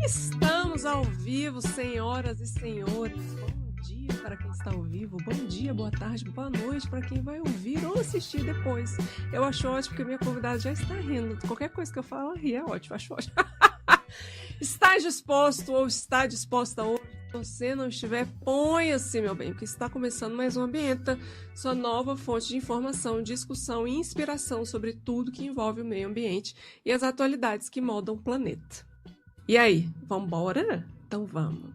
Estamos ao vivo, senhoras e senhores. Bom dia para quem está ao vivo, bom dia, boa tarde, boa noite para quem vai ouvir ou assistir depois. Eu acho ótimo porque minha convidada já está rindo. Qualquer coisa que eu falo, ela ri, é ótimo, acho ótimo. Está disposto ou está disposta hoje? Se você não estiver, ponha-se, meu bem, porque está começando mais um Ambienta, sua nova fonte de informação, discussão e inspiração sobre tudo que envolve o meio ambiente e as atualidades que moldam o planeta. E aí, vamos embora? Então vamos.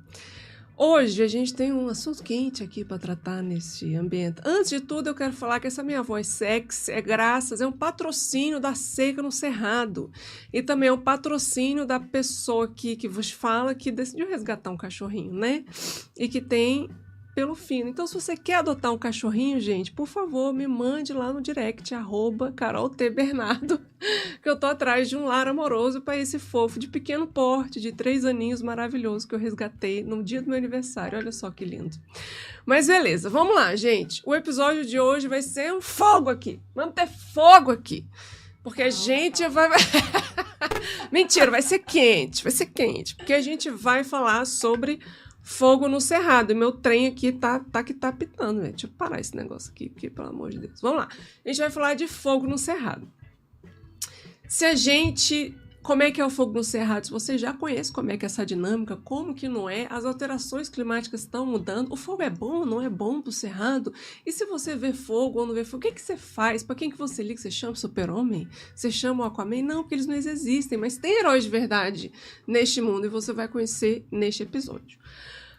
Hoje a gente tem um assunto quente aqui para tratar nesse ambiente. Antes de tudo, eu quero falar que essa minha voz sexy é um patrocínio da Seca no Cerrado. E também é um patrocínio da pessoa que vos fala que decidiu resgatar um cachorrinho, né? E que tem pelo fino. Então, se você quer adotar um cachorrinho, gente, por favor, me mande lá no direct, @CarolTBernardo, que eu tô atrás de um lar amoroso para esse fofo de pequeno porte, de 3 aninhos, maravilhoso, que eu resgatei no dia do meu aniversário. Olha só que lindo. Mas beleza, vamos lá, gente. O episódio de hoje vai ser um fogo aqui. Vamos ter fogo aqui. Porque a gente vai... Mentira, vai ser quente. Porque a gente vai falar sobre... fogo no cerrado. E meu trem aqui tá pitando, velho. Deixa eu parar esse negócio aqui, porque, pelo amor de Deus. Vamos lá. A gente vai falar de fogo no cerrado. Como é que é o fogo no cerrado? Se você já conhece como é que é essa dinâmica, como que não é, as alterações climáticas estão mudando, o fogo é bom ou não é bom pro cerrado? E se você vê fogo ou não vê fogo, o que você faz? Pra quem que você liga? Você chama o Super-Homem? Você chama o Aquaman? Não, porque eles não existem, mas tem heróis de verdade neste mundo e você vai conhecer neste episódio.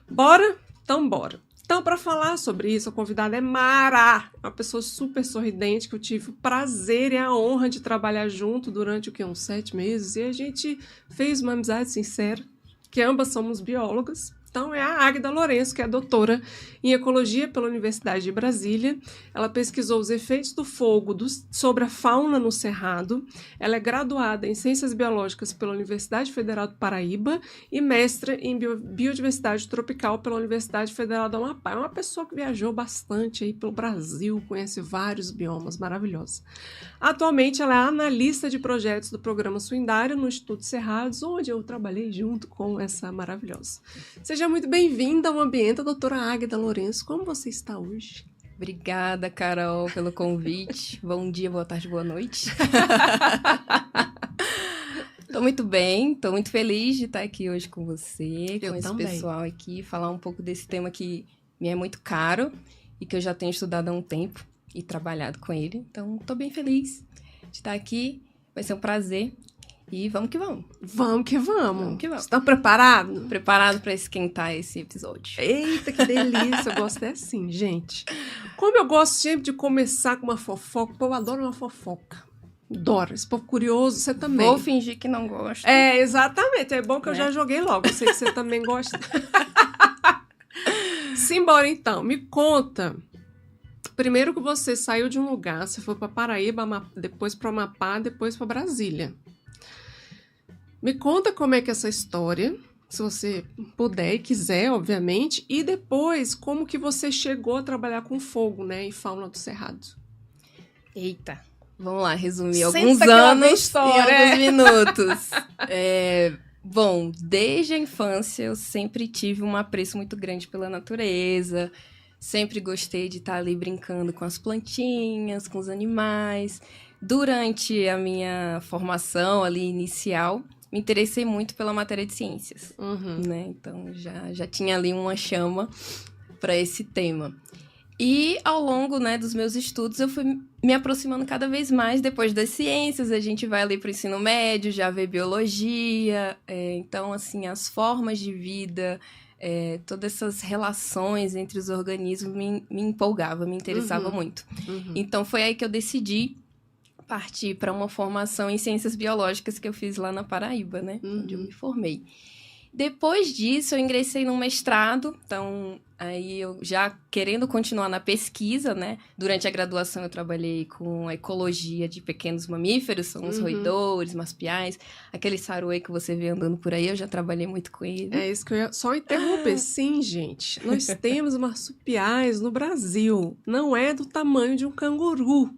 Bora? Então, bora. Então, para falar sobre isso, a convidada é Mara, uma pessoa super sorridente que eu tive o prazer e a honra de trabalhar junto durante uns 7 meses. E a gente fez uma amizade sincera, que ambas somos biólogas. Então, é a Águida Lourenço, que é doutora em Ecologia pela Universidade de Brasília. Ela pesquisou os efeitos do fogo sobre a fauna no Cerrado. Ela é graduada em Ciências Biológicas pela Universidade Federal do Paraíba e mestra em Biodiversidade Tropical pela Universidade Federal do Amapá. É uma pessoa que viajou bastante aí pelo Brasil, conhece vários biomas maravilhosos. Atualmente, ela é analista de projetos do Programa Suindário no Instituto Cerrados, onde eu trabalhei junto com essa maravilhosa. Seja muito bem-vinda ao Ambiente, doutora Águida Lourenço. Como você está hoje? Obrigada, Carol, pelo convite. Bom dia, boa tarde, boa noite. Tô muito bem, tô muito feliz de estar aqui hoje com você, com esse pessoal aqui, falar um pouco desse tema que me é muito caro e que eu já tenho estudado há um tempo e trabalhado com ele. Então, tô bem feliz de estar aqui, vai ser um prazer. E vamos que vamos. Vamos que vamos. Estão preparados? Preparado para esquentar esse episódio. Eita, que delícia. Eu gosto assim, gente. Como eu gosto sempre de começar com uma fofoca, o povo adora uma fofoca. Adoro. Esse povo curioso, você também. Vou fingir que não gosto. É, exatamente. É bom que eu já joguei logo. Eu sei que você também gosta. Simbora, então. Me conta. Primeiro que você saiu de um lugar, você foi para Paraíba, depois para Amapá, depois para Brasília. Me conta como é que é essa história, se você puder e quiser, obviamente, e depois como que você chegou a trabalhar com fogo, né, e fauna do Cerrado. Eita, vamos lá, resumir alguns anos em alguns minutos. Bom, desde a infância eu sempre tive um apreço muito grande pela natureza, sempre gostei de estar ali brincando com as plantinhas, com os animais. Durante a minha formação ali inicial, me interessei muito pela matéria de ciências, né? Então, já tinha ali uma chama para esse tema. E, ao longo, né, dos meus estudos, eu fui me aproximando cada vez mais. Depois das ciências, a gente vai ali para o ensino médio, já vê biologia. Então, assim, as formas de vida, todas essas relações entre os organismos me empolgava, me interessava muito. Então, foi aí que eu decidi partir para uma formação em ciências biológicas que eu fiz lá na Paraíba, né? Onde eu me formei. Depois disso, eu ingressei no mestrado, então, aí eu já querendo continuar na pesquisa, né? Durante a graduação, eu trabalhei com a ecologia de pequenos mamíferos, são os roedores, marsupiais, aquele saruê que você vê andando por aí, eu já trabalhei muito com ele. É isso que eu ia só interromper. Sim, gente, nós temos marsupiais no Brasil, não é do tamanho de um canguru.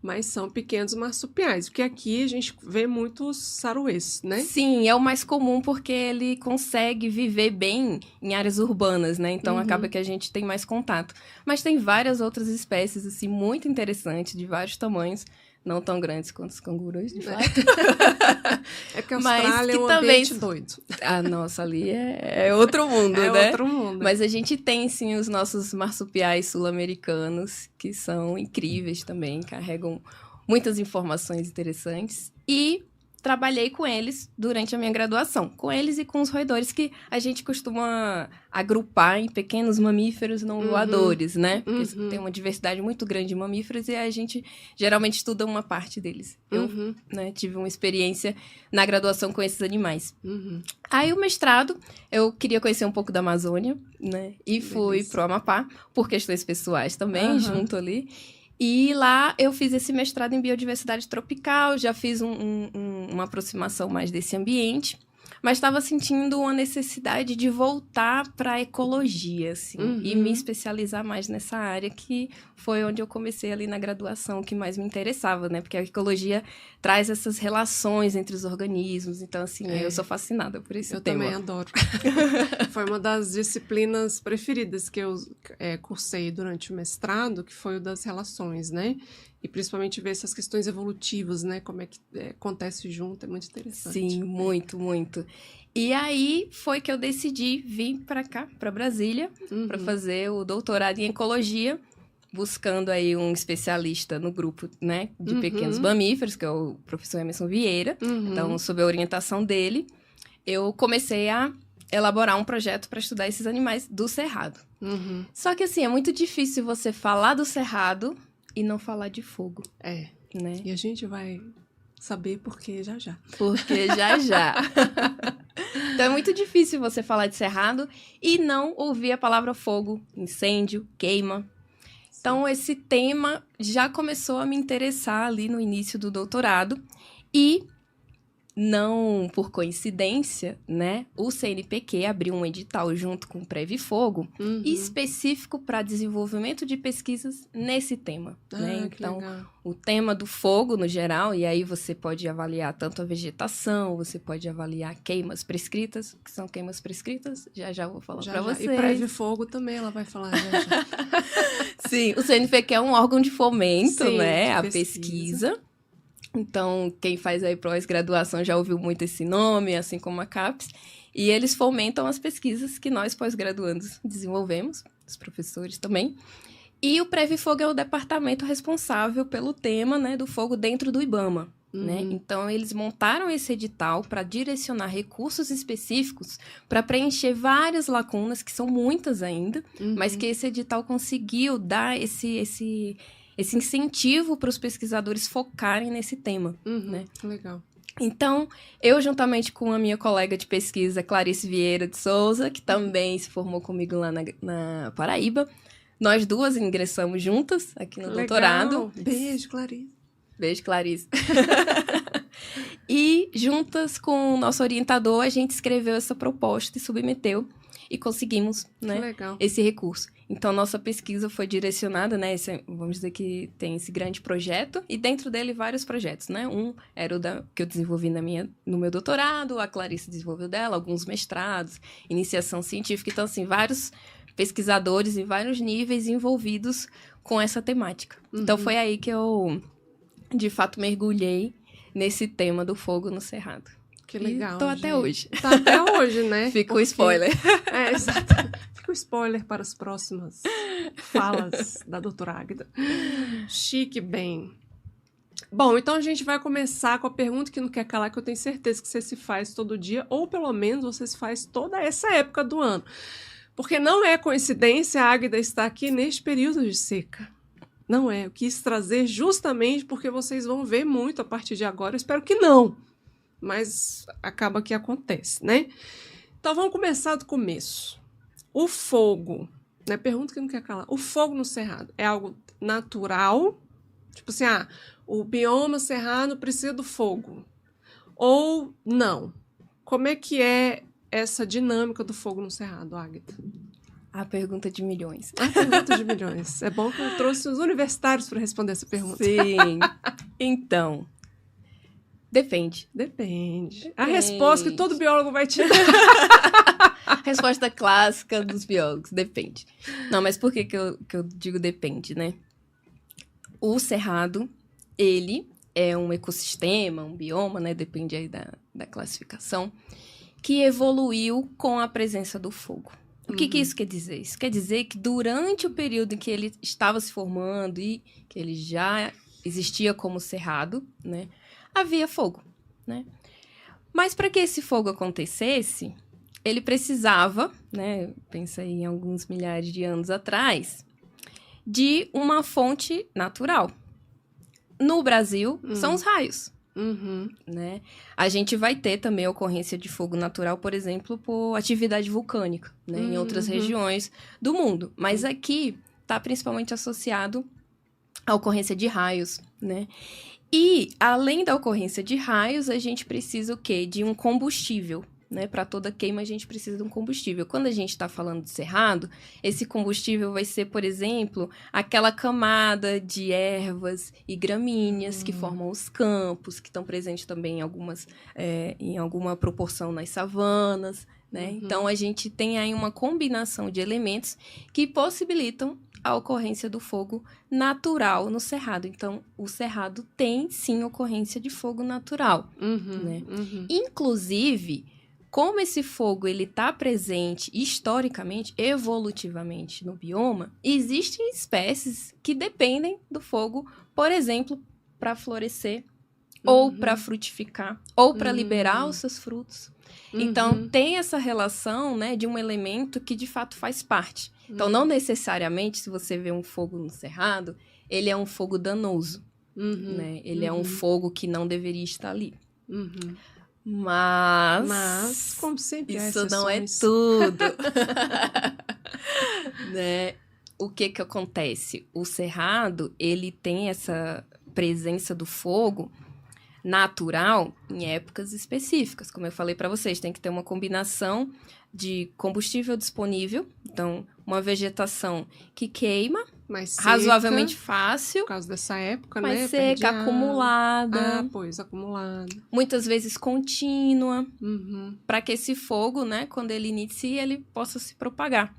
Mas são pequenos marsupiais, porque aqui a gente vê muitos saruês, né? Sim, é o mais comum porque ele consegue viver bem em áreas urbanas, né? Então acaba que a gente tem mais contato. Mas tem várias outras espécies, assim, muito interessantes, de vários tamanhos. Não tão grandes quanto os cangurus, de fato. É que a Austrália é um ambiente doido. Ah, nossa, ali é outro mundo, né? É outro mundo. Mas a gente tem, sim, os nossos marsupiais sul-americanos, que são incríveis também, carregam muitas informações interessantes. E trabalhei com eles durante a minha graduação. Com eles e com os roedores, que a gente costuma agrupar em pequenos mamíferos não voadores, né? Porque tem uma diversidade muito grande de mamíferos e a gente geralmente estuda uma parte deles. Eu tive uma experiência na graduação com esses animais. Aí o mestrado, eu queria conhecer um pouco da Amazônia, né? E fui pro Amapá, por questões pessoais também, junto ali. E lá eu fiz esse mestrado em biodiversidade tropical, já fiz uma aproximação mais desse ambiente, mas estava sentindo uma necessidade de voltar para a ecologia, assim, e me especializar mais nessa área, que foi onde eu comecei ali na graduação, que mais me interessava, né? Porque a ecologia traz essas relações entre os organismos, então, assim, eu sou fascinada por esse tema. Eu também adoro. Foi uma das disciplinas preferidas que eu cursei durante o mestrado, que foi o das relações, né? E principalmente ver essas questões evolutivas, né? Como é que acontece junto, é muito interessante. Sim, muito, muito. E aí foi que eu decidi vir para cá, para Brasília, para fazer o doutorado em ecologia, buscando aí um especialista no grupo, né, de pequenos mamíferos, que é o professor Emerson Vieira. Então, sob a orientação dele, eu comecei a elaborar um projeto para estudar esses animais do cerrado. Só que, assim, é muito difícil você falar do cerrado e não falar de fogo. Né? E a gente vai saber porque já. Porque já. Então é muito difícil você falar de cerrado e não ouvir a palavra fogo, incêndio, queima. Então esse tema já começou a me interessar ali no início do doutorado e, não por coincidência, né, o CNPq abriu um edital junto com o Previfogo específico para desenvolvimento de pesquisas nesse tema. Né? Então, o tema do fogo no geral, e aí você pode avaliar tanto a vegetação, você pode avaliar queimas prescritas. O que são queimas prescritas? Já vou falar para vocês. E Previfogo também ela vai falar já. Sim, o CNPq é um órgão de fomento, né, a pesquisa. Então, quem faz aí pós-graduação já ouviu muito esse nome, assim como a CAPES. E eles fomentam as pesquisas que nós, pós-graduandos, desenvolvemos, os professores também. E o Previfogo é o departamento responsável pelo tema, né, do fogo dentro do IBAMA. Né? Então, eles montaram esse edital para direcionar recursos específicos para preencher várias lacunas, que são muitas ainda, mas que esse edital conseguiu dar esse incentivo para os pesquisadores focarem nesse tema. Né? Legal. Então, eu, juntamente com a minha colega de pesquisa, Clarice Vieira de Souza, que também se formou comigo lá na Paraíba, nós duas ingressamos juntas aqui no doutorado. Beijo, Clarice. Beijo, Clarice. E, juntas com o nosso orientador, a gente escreveu essa proposta e submeteu. E conseguimos, né, esse recurso. Então, nossa pesquisa foi direcionada, né, vamos dizer que tem esse grande projeto, e dentro dele vários projetos, né? Um era o que eu desenvolvi no meu doutorado, a Clarice desenvolveu dela, alguns mestrados, iniciação científica. Então, assim, vários pesquisadores em vários níveis envolvidos com essa temática. Então, foi aí que eu, de fato, mergulhei nesse tema do fogo no cerrado. Que legal, e tô até hoje. Tá até hoje, né? Fica o spoiler. Exato. Fica o spoiler para as próximas falas da doutora Águida. Chique, bem. Bom, então a gente vai começar com a pergunta que não quer calar, que eu tenho certeza que você se faz todo dia, ou pelo menos você se faz toda essa época do ano. Porque não é coincidência a Águida estar aqui neste período de seca. Não é. Eu quis trazer justamente porque vocês vão ver muito a partir de agora. Eu espero que não. Mas acaba que acontece, né? Então, vamos começar do começo. O fogo, né? Pergunta que não quer calar. O fogo no cerrado é algo natural? Tipo assim, o bioma cerrado precisa do fogo. Ou não? Como é que é essa dinâmica do fogo no cerrado, Águida? A pergunta de milhões. A pergunta de milhões. É bom que eu trouxe os universitários para responder essa pergunta. Sim. Então, depende. Depende. A resposta que todo biólogo vai te dar. Resposta clássica dos biólogos, depende. Não, mas por que eu digo depende, né? O cerrado, ele é um ecossistema, um bioma, né? Depende aí da classificação, que evoluiu com a presença do fogo. O que isso quer dizer? Isso quer dizer que durante o período em que ele estava se formando e que ele já existia como cerrado, né? Havia fogo, né? Mas para que esse fogo acontecesse, ele precisava, né? Pensa aí em alguns milhares de anos atrás, de uma fonte natural. No Brasil, são os raios. Né? A gente vai ter também a ocorrência de fogo natural, por exemplo, por atividade vulcânica, né? Em outras regiões do mundo. Mas aqui está principalmente associado à ocorrência de raios, né? E, além da ocorrência de raios, a gente precisa o quê? De um combustível. Né? Para toda queima, a gente precisa de um combustível. Quando a gente está falando de cerrado, esse combustível vai ser, por exemplo, aquela camada de ervas e gramíneas que formam os campos, que estão presentes também em alguma proporção nas savanas. Né? Então, a gente tem aí uma combinação de elementos que possibilitam a ocorrência do fogo natural no cerrado. Então, o cerrado tem, sim, ocorrência de fogo natural. Né? Inclusive, como esse fogo está presente historicamente, evolutivamente no bioma, existem espécies que dependem do fogo, por exemplo, para florescer, ou para frutificar, ou para liberar os seus frutos. Então, tem essa relação, né, de um elemento que, de fato, faz parte. Então, não necessariamente, se você vê um fogo no cerrado, ele é um fogo danoso. Né? Ele é um fogo que não deveria estar ali. Mas, como sempre, isso não é tudo. Né? O que acontece? O cerrado, ele tem essa presença do fogo natural em épocas específicas. Como eu falei para vocês, tem que ter uma combinação de combustível disponível, então uma vegetação que queima, mais seca, razoavelmente fácil, por causa dessa época, mais né? seca, acumulada. Acumulada. Muitas vezes contínua, para que esse fogo, né, quando ele inicia, ele possa se propagar.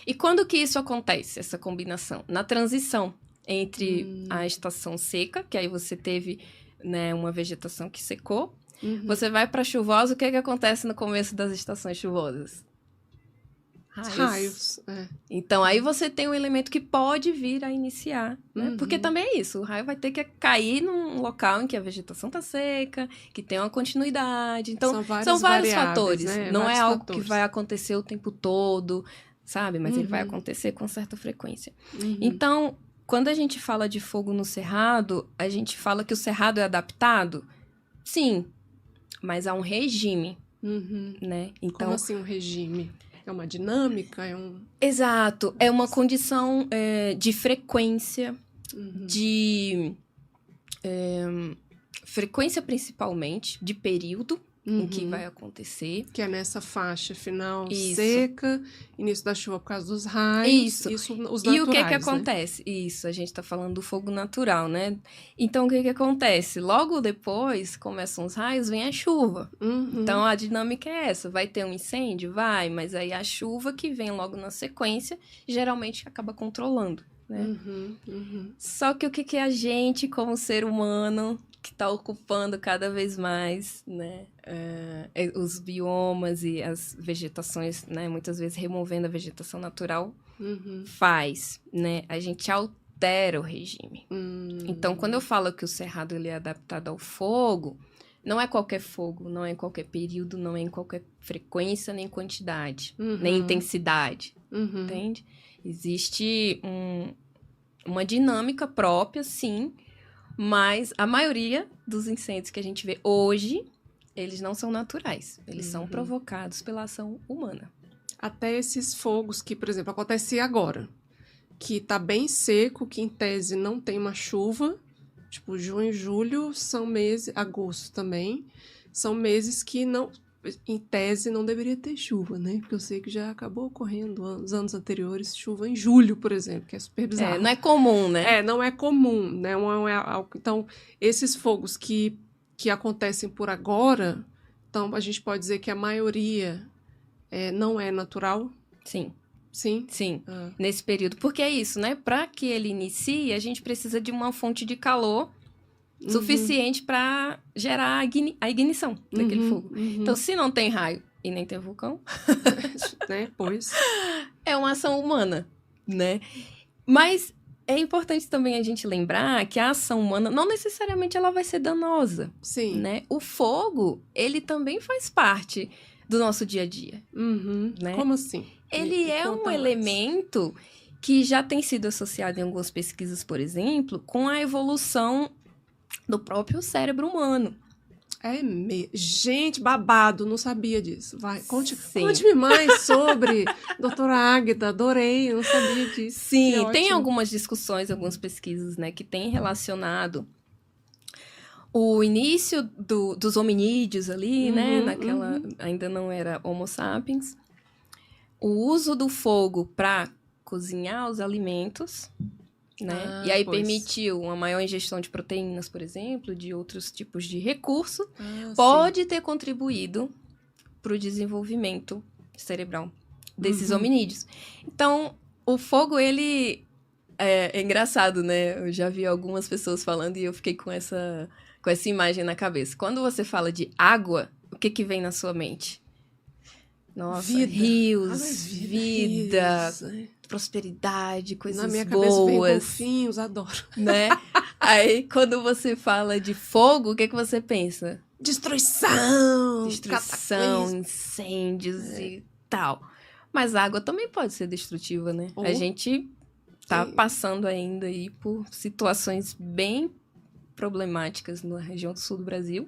E quando que isso acontece, essa combinação? Na transição entre a estação seca, que aí você teve, né, uma vegetação que secou, você vai para chuvosa, o que acontece no começo das estações chuvosas? Raios. Então, aí você tem um elemento que pode vir a iniciar, né? Porque também é isso, o raio vai ter que cair num local em que a vegetação está seca, que tem uma continuidade. Então, são vários fatores, né? Não é algo que vai acontecer o tempo todo, sabe? Mas ele vai acontecer com certa frequência. Então, quando a gente fala de fogo no cerrado, a gente fala que o cerrado é adaptado? Sim, mas há um regime, né? Então, como assim um regime? É uma dinâmica? Exato. É uma condição de frequência, de frequência principalmente, de período em que vai acontecer. Que é nessa faixa final seca, início da chuva por causa dos raios. Isso os naturais, e o que acontece? Isso, a gente está falando do fogo natural, né? Então, o que acontece? Logo depois, começam os raios, vem a chuva. Então, a dinâmica é essa. Vai ter um incêndio? Vai, mas aí a chuva que vem logo na sequência, geralmente acaba controlando, né? Só que o que a gente, como ser humano, que está ocupando cada vez mais, né, os biomas e as vegetações, né, muitas vezes removendo a vegetação natural, faz, né, a gente altera o regime. Então, quando eu falo que o cerrado ele é adaptado ao fogo, não é qualquer fogo, não é em qualquer período, não é em qualquer frequência, nem quantidade, nem intensidade, entende? Existe uma dinâmica própria, sim, mas a maioria dos incêndios que a gente vê hoje, eles não são naturais. Eles são provocados pela ação humana. Até esses fogos que, por exemplo, acontece agora, que tá bem seco, que em tese não tem uma chuva, tipo junho e julho são meses, agosto também, são meses que não em tese, não deveria ter chuva, né? Porque eu sei que já acabou ocorrendo nos anos anteriores chuva em julho, por exemplo, que é super bizarro. Não é comum, né? Não é comum, né? Então, esses fogos que acontecem por agora, então a gente pode dizer que a maioria não é natural? Sim. Sim? Sim, nesse período. Porque é isso, né? Para que ele inicie, a gente precisa de uma fonte de calor suficiente para gerar a ignição daquele fogo. Então, se não tem raio e nem tem vulcão, né? Pois. É uma ação humana, né? Mas é importante também a gente lembrar que a ação humana não necessariamente ela vai ser danosa. Sim. Né? O fogo, ele também faz parte do nosso dia a dia. Né? Como assim? Ele é um elemento que já tem sido associado em algumas pesquisas, por exemplo, com a evolução do próprio cérebro humano. Gente, babado, não sabia disso. Vai, conte-me mais sobre doutora Águeda, adorei, não sabia disso. Sim, tem algumas discussões, algumas pesquisas, né, que têm relacionado o início dos hominídeos ali, né, ainda não era Homo sapiens, o uso do fogo para cozinhar os alimentos, né? E aí permitiu uma maior ingestão de proteínas, por exemplo, de outros tipos de recurso, pode ter contribuído para o desenvolvimento cerebral desses hominídeos. Então, o fogo, ele é engraçado, né? Eu já vi algumas pessoas falando e eu fiquei com essa imagem na cabeça. Quando você fala de água, o que vem na sua mente? Nossa, rios, vida, prosperidade, coisas boas. Na minha cabeça vem golfinhos, adoro. Né? Aí, quando você fala de fogo, o que você pensa? Destruição, incêndios e tal. Mas a água também pode ser destrutiva, né? A gente tá passando ainda aí por situações bem problemáticas na região do sul do Brasil.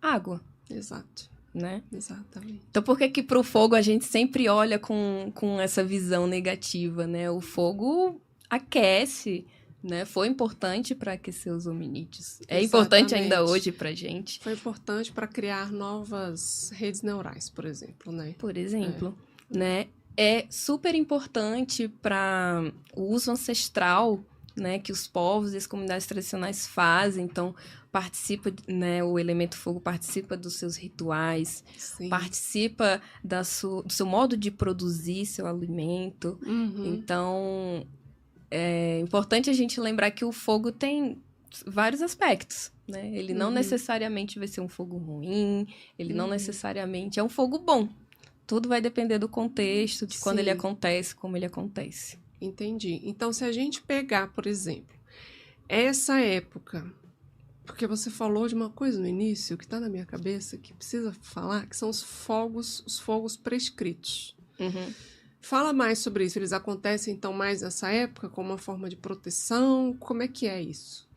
Água. Exato. Né? Exatamente. Então, por que pro fogo a gente sempre olha com essa visão negativa, né? O fogo aquece, né? Foi importante para aquecer os hominídeos. É importante ainda hoje pra gente. Foi importante para criar novas redes neurais, por exemplo, né? Por exemplo, né? É super importante para o uso ancestral, né, que os povos e as comunidades tradicionais fazem. Então, participa, né, o elemento fogo participa dos seus rituais, participa do seu modo de produzir seu alimento. Então, é importante a gente lembrar que o fogo tem vários aspectos, né? Ele não necessariamente vai ser um fogo ruim, ele não necessariamente é um fogo bom. Tudo vai depender do contexto, de quando ele acontece, como ele acontece. Entendi. Então, se a gente pegar, por exemplo, essa época, porque você falou de uma coisa no início que está na minha cabeça, que precisa falar, que são os fogos prescritos. Fala mais sobre isso. Eles acontecem, então, mais nessa época, como uma forma de proteção? Como é que é isso?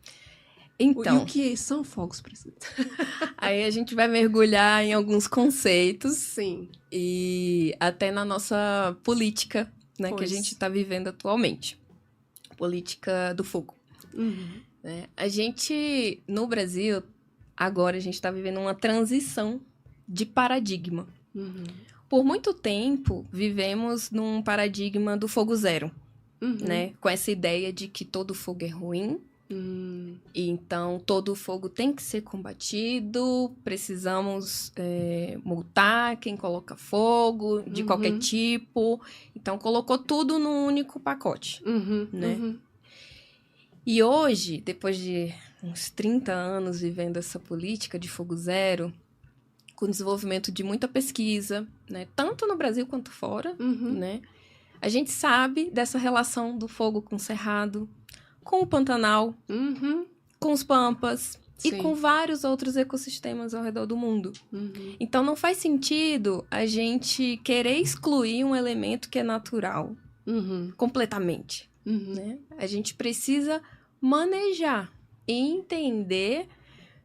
Então, e o que são fogos prescritos? Aí a gente vai mergulhar em alguns conceitos. Sim. E até na nossa política, né, que a gente está vivendo atualmente. Política do fogo. Né? A gente, no Brasil, agora a gente está vivendo uma transição de paradigma. Por muito tempo, vivemos num paradigma do fogo zero. Né? Com essa ideia de que todo fogo é ruim. E então, todo fogo tem que ser combatido, precisamos multar quem coloca fogo, de qualquer tipo. Então, colocou tudo num único pacote, né? E hoje, depois de uns 30 anos vivendo essa política de fogo zero, com o desenvolvimento de muita pesquisa, né? Tanto no Brasil quanto fora, né? A gente sabe dessa relação do fogo com o cerrado, com o Pantanal, com os Pampas e com vários outros ecossistemas ao redor do mundo. Então, não faz sentido a gente querer excluir um elemento que é natural completamente. Né? A gente precisa manejar e entender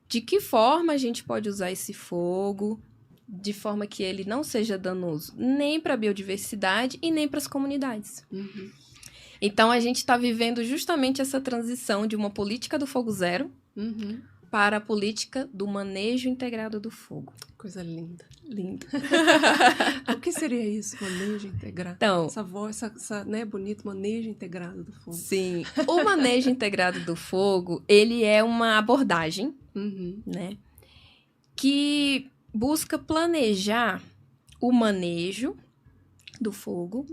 de que forma a gente pode usar esse fogo, de forma que ele não seja danoso nem para a biodiversidade e nem para as comunidades. Então, a gente está vivendo justamente essa transição de uma política do fogo zero para a política do manejo integrado do fogo. Coisa linda. Lindo. O que seria isso, manejo integrado? Então, Essa voz, né, bonito manejo integrado do fogo. sim, o manejo integrado do fogo, ele é uma abordagem, né, que busca planejar o manejo do fogo,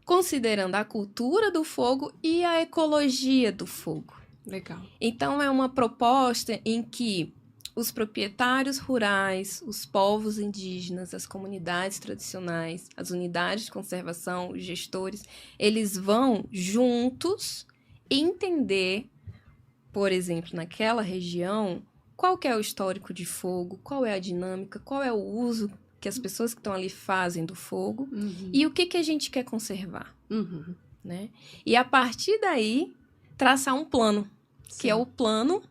considerando a cultura do fogo e a ecologia do fogo. Legal. Então, é uma proposta em que os proprietários rurais, os povos indígenas, as comunidades tradicionais, as unidades de conservação, os gestores, eles vão juntos entender, por exemplo, naquela região, qual que é o histórico de fogo, qual é a dinâmica, qual é o uso que as pessoas que estão ali fazem do fogo e o que a gente quer conservar, né? E a partir daí, traçar um plano, que é o plano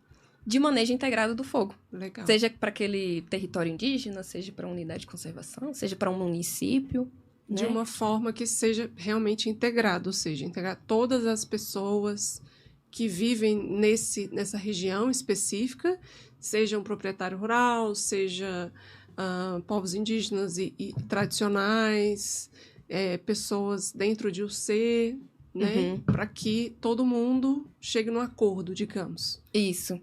de manejo integrado do fogo. Legal. Seja para aquele território indígena, seja para uma unidade de conservação, seja para um município. De né? uma forma que seja realmente integrado, ou seja, integrar todas as pessoas que vivem nessa região específica, seja um proprietário rural, seja povos indígenas e tradicionais, pessoas dentro de UC, né? Para que todo mundo chegue num acordo, digamos. Isso.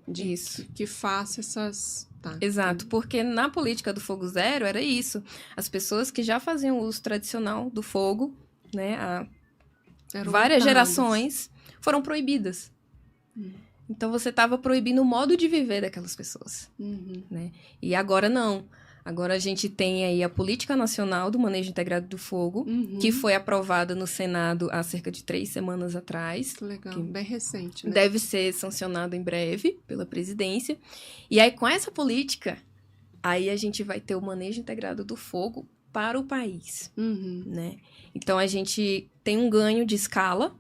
Que faça essas... Tá. Exato, porque na política do Fogo Zero era isso. As pessoas que já faziam uso tradicional do fogo, né, há várias gerações, foram proibidas. Então você estava proibindo o modo de viver daquelas pessoas. Né? E agora não. Agora a gente tem aí a Política Nacional do Manejo Integrado do Fogo, que foi aprovada no Senado há cerca de 3 semanas atrás. Legal, bem recente, né? Deve ser sancionado em breve pela presidência. E aí, com essa política, aí a gente vai ter o manejo integrado do fogo para o país, né? Então, a gente tem um ganho de escala,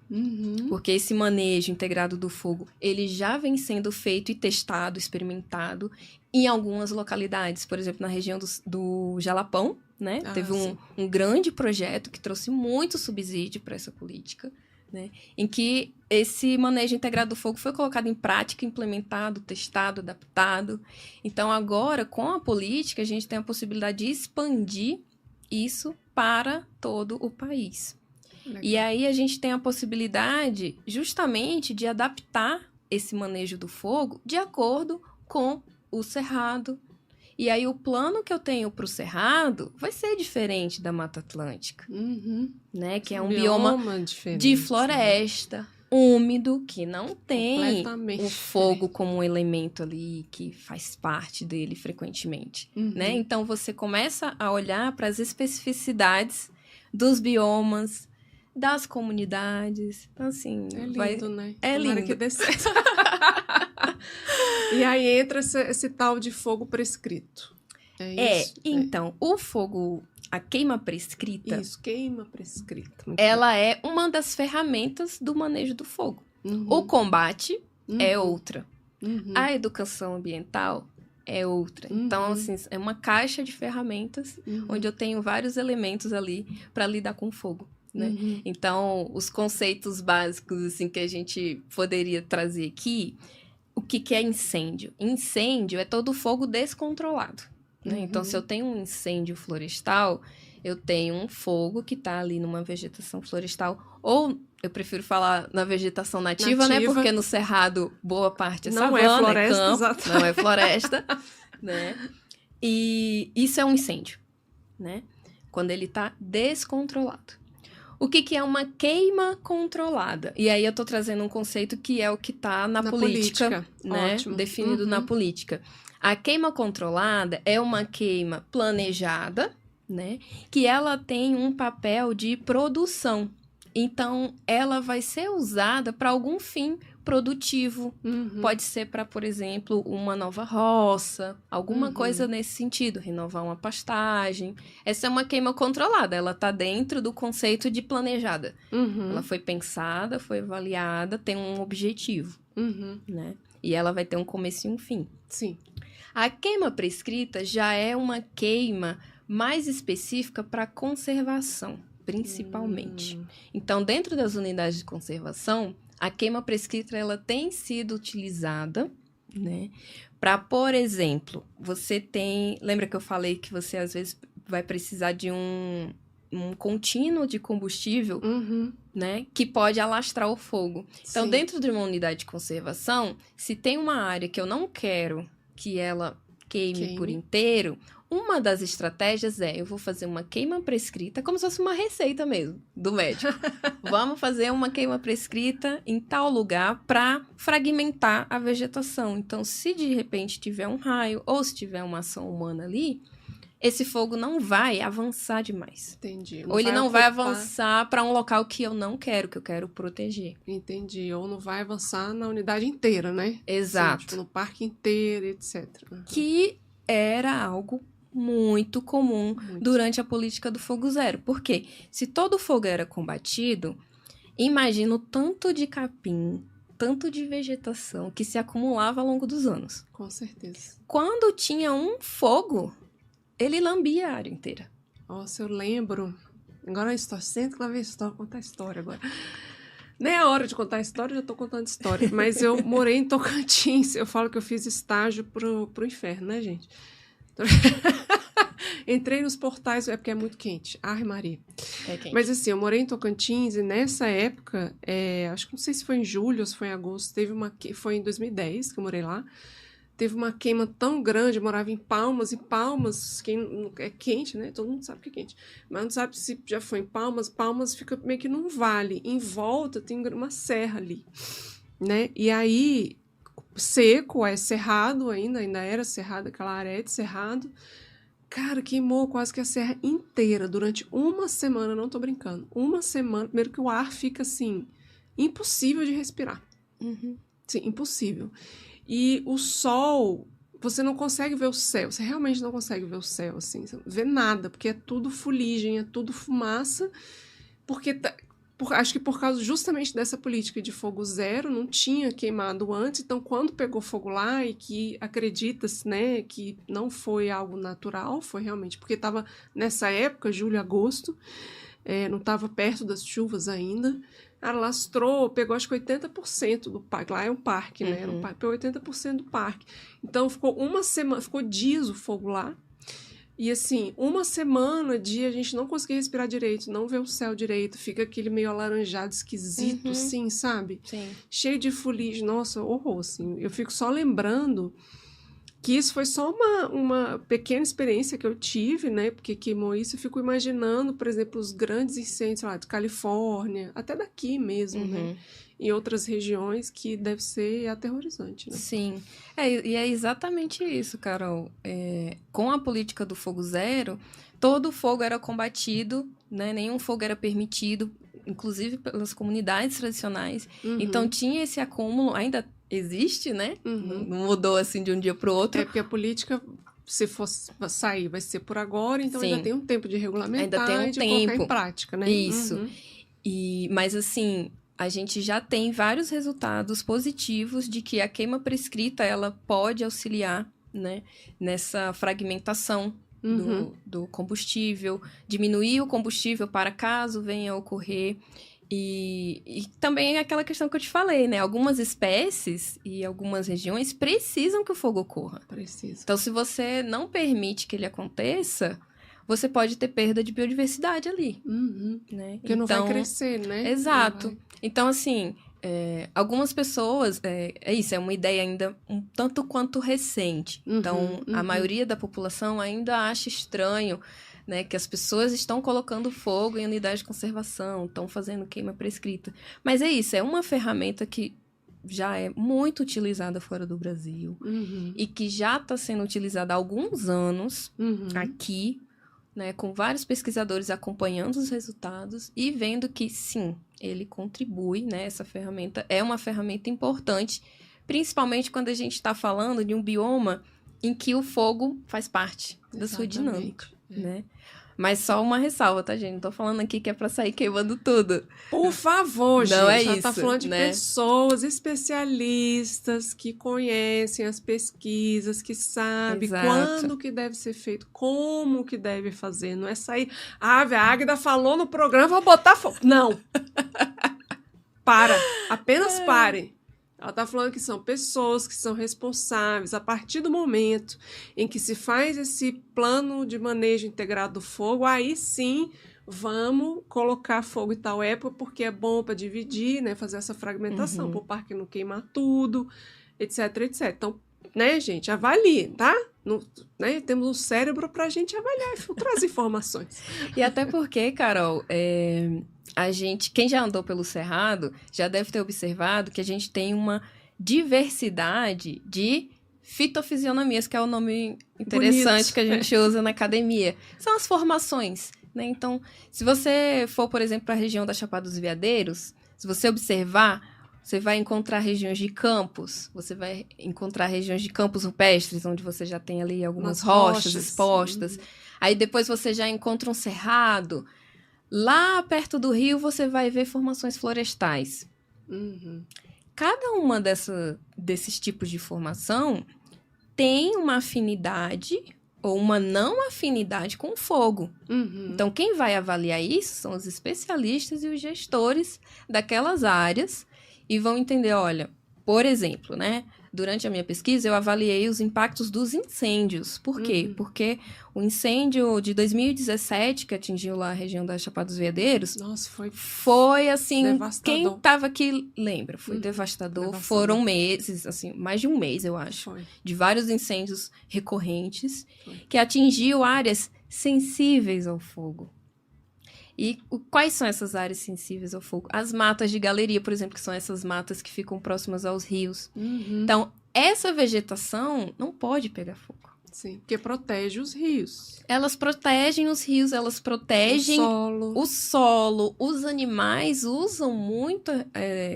porque esse manejo integrado do fogo, ele já vem sendo feito e testado, experimentado em algumas localidades. Por exemplo, na região do Jalapão, né? Teve um grande projeto que trouxe muito subsídio para essa política, né? Em que esse manejo integrado do fogo foi colocado em prática, implementado, testado, adaptado. Então, agora, com a política, a gente tem a possibilidade de expandir isso para todo o país. Legal. E aí a gente tem a possibilidade justamente de adaptar esse manejo do fogo de acordo com o cerrado. E aí o plano que eu tenho para o cerrado vai ser diferente da Mata Atlântica, né? Que é um bioma de floresta, úmido, que não tem o fogo como um elemento ali que faz parte dele frequentemente, né? Então você começa a olhar para as especificidades dos biomas, das comunidades. Então, assim... É lindo, né? É lindo. Que dê certo. E aí entra esse tal de fogo prescrito. Isso? Então, o fogo... A queima prescrita... Isso, queima prescrita. Ela é uma das ferramentas do manejo do fogo. O combate é outra. A educação ambiental é outra. Então, assim, é uma caixa de ferramentas onde eu tenho vários elementos ali para lidar com o fogo. Né? Então, os conceitos básicos assim, que a gente poderia trazer aqui, o que é incêndio? Incêndio é todo fogo descontrolado. Né? Então, se eu tenho um incêndio florestal, eu tenho um fogo que está ali numa vegetação florestal, ou eu prefiro falar na vegetação nativa, né? Porque no cerrado, boa parte é savana, é floresta, campo, exatamente. não é floresta, né? E isso é um incêndio, né? Quando ele está descontrolado. O que é uma queima controlada? E aí eu tô trazendo um conceito que é o que está na política, né? Ótimo. Definido na política. A queima controlada é uma queima planejada, né? Que ela tem um papel de produção. Então, ela vai ser usada para algum fim produtivo. Pode ser para, por exemplo, uma nova roça, alguma coisa nesse sentido, renovar uma pastagem. Essa é uma queima controlada, ela está dentro do conceito de planejada. Ela foi pensada, foi avaliada, tem um objetivo, né? E ela vai ter um começo e um fim. Sim. A queima prescrita já é uma queima mais específica para conservação, principalmente. Então, dentro das unidades de conservação, a queima prescrita ela tem sido utilizada, né, Para, por exemplo, você tem... Lembra que eu falei que você, às vezes, vai precisar de um contínuo de combustível, né? Que pode alastrar o fogo. Então, Sim. dentro de uma unidade de conservação, se tem uma área que eu não quero que ela queime por inteiro... Uma das estratégias eu vou fazer uma queima prescrita, como se fosse uma receita mesmo, do médico. Vamos fazer uma queima prescrita em tal lugar para fragmentar a vegetação. Então, se de repente tiver um raio ou se tiver uma ação humana ali, esse fogo não vai avançar demais. Entendi. Ou ele não vai avançar para um local que eu não quero, que eu quero proteger. Entendi. Ou não vai avançar na unidade inteira, né? Exato. Sim, tipo, no parque inteiro, etc. Que era algo muito comum durante a política do fogo zero. Por quê? Se todo fogo era combatido, imagina o tanto de capim, tanto de vegetação que se acumulava ao longo dos anos. Com certeza. Quando tinha um fogo, ele lambia a área inteira. Nossa, eu lembro. Agora a história, senta que lá vem a história, contar a história agora. Nem é a hora de contar a história, eu já tô contando história. Mas eu morei em Tocantins, eu falo que eu fiz estágio pro inferno, né, gente? Entrei nos portais, é porque é muito quente. Ai, Maria. É quente. Mas assim, eu morei em Tocantins e nessa época, acho que não sei se foi em julho ou se foi em agosto, foi em 2010 que eu morei lá. Teve uma queima tão grande, eu morava em Palmas, e Palmas, é quente, né? Todo mundo sabe que é quente. Mas não sabe se já foi em Palmas. Palmas fica meio que num vale. Em volta tem uma serra ali, né? E aí... seco, cerrado ainda era cerrado, aquela área de cerrado. Cara, queimou quase que a serra inteira durante uma semana, não tô brincando. Uma semana, primeiro que o ar fica assim, impossível de respirar. Sim, impossível. E o sol, você não consegue ver o céu, você realmente não consegue ver o céu, assim, você não vê nada, porque é tudo fuligem, é tudo fumaça, porque... acho que por causa justamente dessa política de fogo zero, não tinha queimado antes, então quando pegou fogo lá, e que acredita-se, né, que não foi algo natural, foi realmente, porque estava nessa época, julho, agosto, não estava perto das chuvas ainda, alastrou, pegou acho que 80% do parque, lá é um parque, né, era um parque, pegou 80% do parque, então ficou uma semana, ficou dias o fogo lá. E assim, uma semana de a gente não conseguir respirar direito, não ver o céu direito, fica aquele meio alaranjado, esquisito, assim, sabe? Sim. Cheio de fuligem, nossa, horror, assim. Eu fico só lembrando que isso foi só uma pequena experiência que eu tive, né? Porque queimou isso, eu fico imaginando, por exemplo, os grandes incêndios, sei lá, de Califórnia, até daqui mesmo, né? Em outras regiões, que deve ser aterrorizante, né? Sim. E é exatamente isso, Carol. Com a política do fogo zero, todo fogo era combatido, né? Nenhum fogo era permitido, inclusive pelas comunidades tradicionais. Então, tinha esse acúmulo, ainda existe, né? Não mudou assim de um dia para o outro. É porque a política... se for sair, vai ser por agora, então ainda tem um tempo de regulamentar, ainda tem um de tempo. colocar em prática, né? Isso. Mas assim, a gente já tem vários resultados positivos de que a queima prescrita, ela pode auxiliar, né, nessa fragmentação do combustível, diminuir o combustível para caso venha a ocorrer. E também é aquela questão que eu te falei, né? Algumas espécies e algumas regiões precisam que o fogo ocorra. Precisa. Então, se você não permite que ele aconteça, você pode ter perda de biodiversidade ali. Né? Porque não vai crescer, né? Exato. Então, assim, algumas pessoas... isso, é uma ideia ainda um tanto quanto recente. Então, a maioria da população ainda acha estranho, né, que as pessoas estão colocando fogo em unidade de conservação, estão fazendo queima prescrita. Mas é isso, é uma ferramenta que já é muito utilizada fora do Brasil e que já está sendo utilizada há alguns anos aqui, né, com vários pesquisadores acompanhando os resultados e vendo que, sim, ele contribui, né, essa ferramenta é uma ferramenta importante, principalmente quando a gente está falando de um bioma em que o fogo faz parte da sua dinâmica, né? Mas só uma ressalva, tá, gente? Não tô falando aqui que é pra sair queimando tudo. Por favor, gente. Não é já isso, tá falando de né? pessoas especialistas que conhecem as pesquisas, que sabem quando que deve ser feito, como que deve fazer. Não é sair... a Águida falou no programa, vou botar fogo. Não. Para. Apenas pare. Ela está falando que são pessoas que são responsáveis a partir do momento em que se faz esse plano de manejo integrado do fogo, aí sim vamos colocar fogo em tal época, porque é bom para dividir, né, fazer essa fragmentação, para o parque não queimar tudo, etc, etc. Então, né, gente, avalie, tá? Né, temos um cérebro para a gente avaliar e filtrar as informações. E até porque, Carol, quem já andou pelo Cerrado já deve ter observado que a gente tem uma diversidade de fitofisionomias, que é o nome interessante bonito, que a gente usa na academia. São as formações, né? Então, se você for, por exemplo, para a região da Chapada dos Veadeiros, se você observar, você vai encontrar regiões de campos, você vai encontrar regiões de campos rupestres, onde você já tem ali algumas rochas expostas. Aí depois você já encontra um cerrado. Lá perto do rio você vai ver formações florestais. Cada uma desses tipos de formação tem uma afinidade ou uma não afinidade com o fogo. Então, quem vai avaliar isso são os especialistas e os gestores daquelas áreas e vão entender, olha, por exemplo, né? Durante a minha pesquisa, eu avaliei os impactos dos incêndios. Por quê? Porque o incêndio de 2017, que atingiu lá a região da Chapada dos Veadeiros... Nossa, foi assim, devastador. Quem estava aqui lembra, foi devastador. Foram meses, assim, mais de um mês, eu acho, de vários incêndios recorrentes, que atingiu áreas sensíveis ao fogo. E quais são essas áreas sensíveis ao fogo? As matas de galeria, por exemplo, que são essas matas que ficam próximas aos rios. Então, essa vegetação não pode pegar fogo. Sim, porque protege os rios. Elas protegem os rios, elas protegem o solo. Os animais usam muito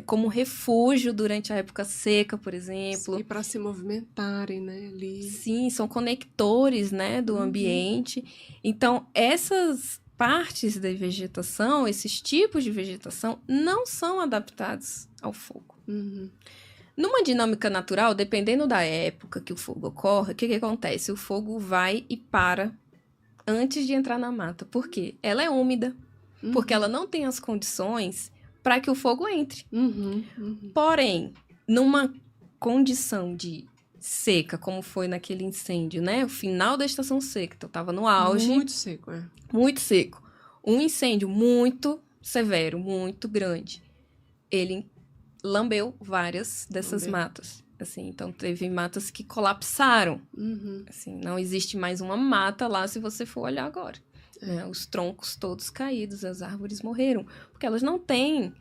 como refúgio durante a época seca, por exemplo. E para se movimentarem, né, ali. Sim, são conectores, né, do ambiente. Então, essas partes da vegetação, esses tipos de vegetação, não são adaptados ao fogo. Numa dinâmica natural, dependendo da época que o fogo ocorre, o que acontece? O fogo vai e para antes de entrar na mata. Por quê? Ela é úmida, porque ela não tem as condições para que o fogo entre. Porém, numa condição de seca, como foi naquele incêndio, né? O final da estação seca, então estava no auge. Muito seco, Muito seco. Um incêndio muito severo, muito grande. Ele lambeu várias dessas matas. Assim, então, teve matas que colapsaram. Assim, não existe mais uma mata lá se você for olhar agora. Né? Os troncos todos caídos, as árvores morreram. Porque elas não têm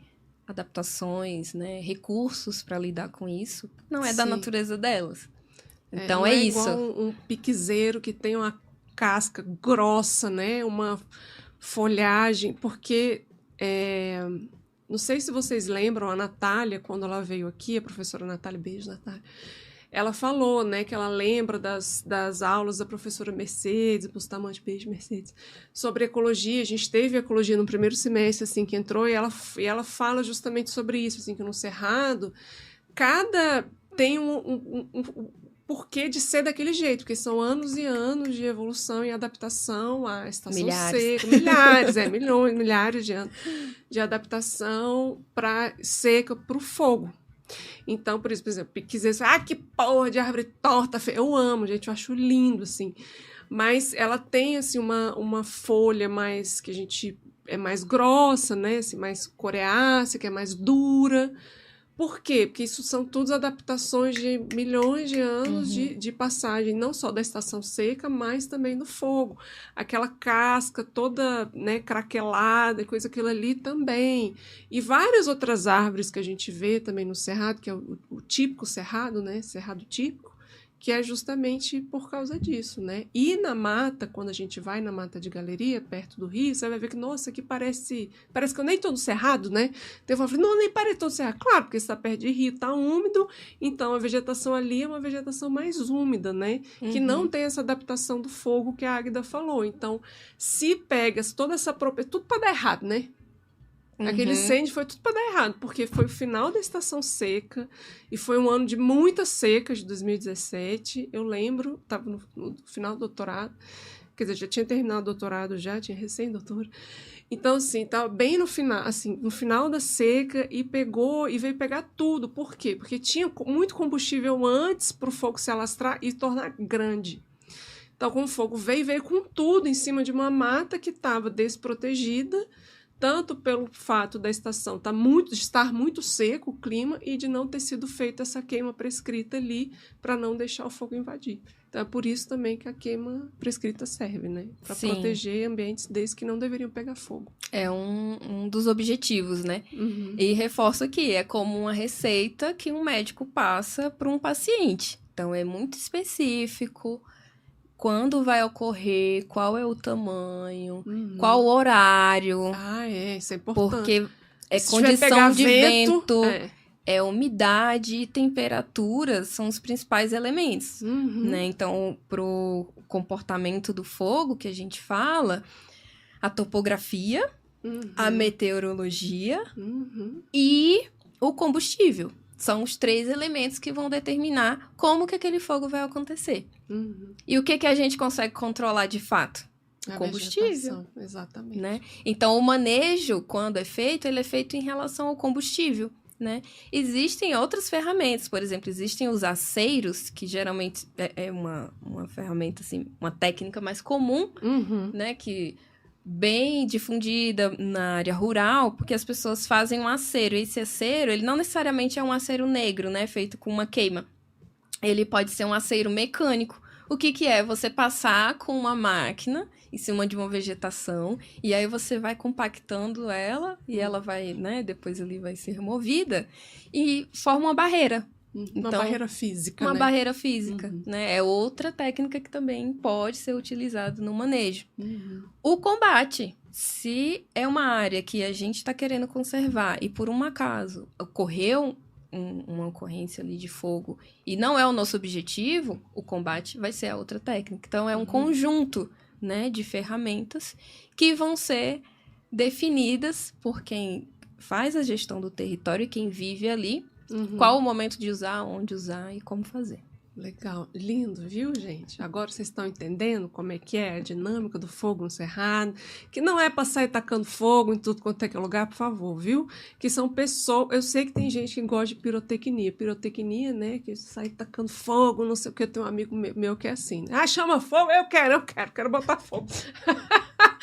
adaptações, né? Recursos para lidar com isso. Não é da natureza delas. Então, é isso. Igual um piquezeiro que tem uma casca grossa, né? Uma folhagem, porque... Não sei se vocês lembram, a Natália, quando ela veio aqui, a professora Natália, beijo, Natália, ela falou, né, que ela lembra das aulas da professora Mercedes, Bustamante, beijo, Mercedes, sobre ecologia. A gente teve ecologia no primeiro semestre, assim, que entrou, e ela fala justamente sobre isso, assim, que no Cerrado, tem um porquê de ser daquele jeito, porque são anos e anos de evolução e adaptação à estação seca, milhares de anos de adaptação para seca para o fogo. Então, por isso, por exemplo, piquezeiro, que porra de árvore torta, eu amo, gente, eu acho lindo, assim, mas ela tem, assim, uma folha mais, que a gente, é mais grossa, né, assim, mais coriácea, que é mais dura. Por quê? Porque isso são todas adaptações de milhões de anos de passagem, não só da estação seca, mas também do fogo. Aquela casca toda, né, craquelada, coisa aquilo ali também. E várias outras árvores que a gente vê também no Cerrado, que é o típico Cerrado, né, Cerrado típico, que é justamente por causa disso, né? E na mata, quando a gente vai na mata de galeria, perto do rio, você vai ver que, nossa, aqui parece que eu nem tô no Cerrado, né? Então eu falo, não, nem parece que tô no Cerrado. Claro, porque você tá perto de rio, tá úmido, então a vegetação ali é uma vegetação mais úmida, né? Que não tem essa adaptação do fogo que a Águida falou. Então, se pega toda essa propriedade, tudo para dar errado, né? Aquele incêndio foi tudo para dar errado, porque foi o final da estação seca e foi um ano de muitas secas de 2017. Eu lembro, estava no final do doutorado, Quer dizer, já tinha terminado o doutorado, já tinha recém-doutor. Então, assim, estava bem no final, assim, no final da seca e veio pegar tudo. Por quê? Porque tinha muito combustível antes para o fogo se alastrar e tornar grande. Então, como o fogo veio com tudo em cima de uma mata que estava desprotegida, tanto pelo fato da estação estar muito seco o clima e de não ter sido feita essa queima prescrita ali para não deixar o fogo invadir. Então, é por isso também que a queima prescrita serve, né? Para proteger ambientes desses que não deveriam pegar fogo. É um dos objetivos, né? E reforço aqui, é como uma receita que um médico passa para um paciente. Então, é muito específico. Quando vai ocorrer, qual é o tamanho, qual o horário. Isso é importante. Porque é condição de vento, umidade e temperatura são os principais elementos, né? Então, pro comportamento do fogo que a gente fala, a topografia, a meteorologia e o combustível. São os 3 elementos que vão determinar como que aquele fogo vai acontecer. E o que a gente consegue controlar de fato? O combustível. Exatamente. Né? Então, o manejo, quando é feito, ele é feito em relação ao combustível. Né? Existem outras ferramentas, por exemplo, existem os aceiros, que geralmente é uma ferramenta, assim, uma técnica mais comum, né? Que bem difundida na área rural, porque as pessoas fazem um aceiro. Esse aceiro, ele não necessariamente é um aceiro negro, né? Feito com uma queima. Ele pode ser um aceiro mecânico. O que é? Você passar com uma máquina em cima de uma vegetação e aí você vai compactando ela e ela vai, né? Depois ali vai ser removida e forma uma barreira. Uma barreira física, Uma barreira física, né? É outra técnica que também pode ser utilizada no manejo. O combate. Se é uma área que a gente está querendo conservar e por um acaso ocorreu uma ocorrência ali de fogo e não é o nosso objetivo, o combate vai ser a outra técnica. Então, é um conjunto, né, de ferramentas que vão ser definidas por quem faz a gestão do território e quem vive ali, qual o momento de usar, onde usar e como fazer. Legal, lindo, viu, gente? Agora vocês estão entendendo como é que é a dinâmica do fogo no cerrado, que não é para sair tacando fogo em tudo quanto é que é lugar, por favor, viu? Que são pessoas, eu sei que tem gente que gosta de pirotecnia, né, que sai tacando fogo, não sei o que, eu tenho um amigo meu que é assim, né? Chama fogo, eu quero botar fogo.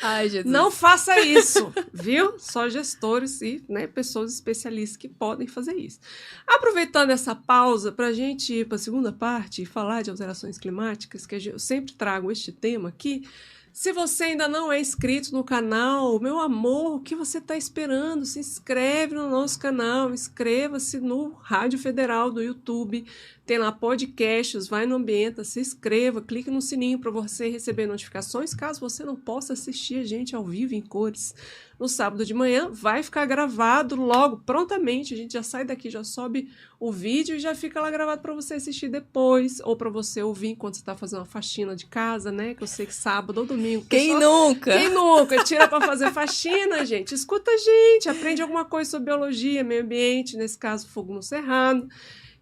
Ai, Jesus. Não faça isso, viu? Só gestores e, né, pessoas especialistas que podem fazer isso. Aproveitando essa pausa para a gente ir para a segunda parte e falar de alterações climáticas, que eu sempre trago este tema aqui. Se você ainda não é inscrito no canal, meu amor, o que você está esperando? Se inscreve no nosso canal, inscreva-se no Rádio Federal do YouTube, tem lá podcasts, vai no Ambienta, se inscreva, clique no sininho para você receber notificações, caso você não possa assistir a gente ao vivo em cores. No sábado de manhã vai ficar gravado logo, prontamente, a gente já sai daqui, já sobe o vídeo e já fica lá gravado para você assistir depois, ou para você ouvir enquanto você está fazendo uma faxina de casa, né, que eu sei que sábado ou domingo... Quem nunca tira para fazer faxina, gente, escuta a gente, aprende alguma coisa sobre biologia, meio ambiente, nesse caso fogo no cerrado.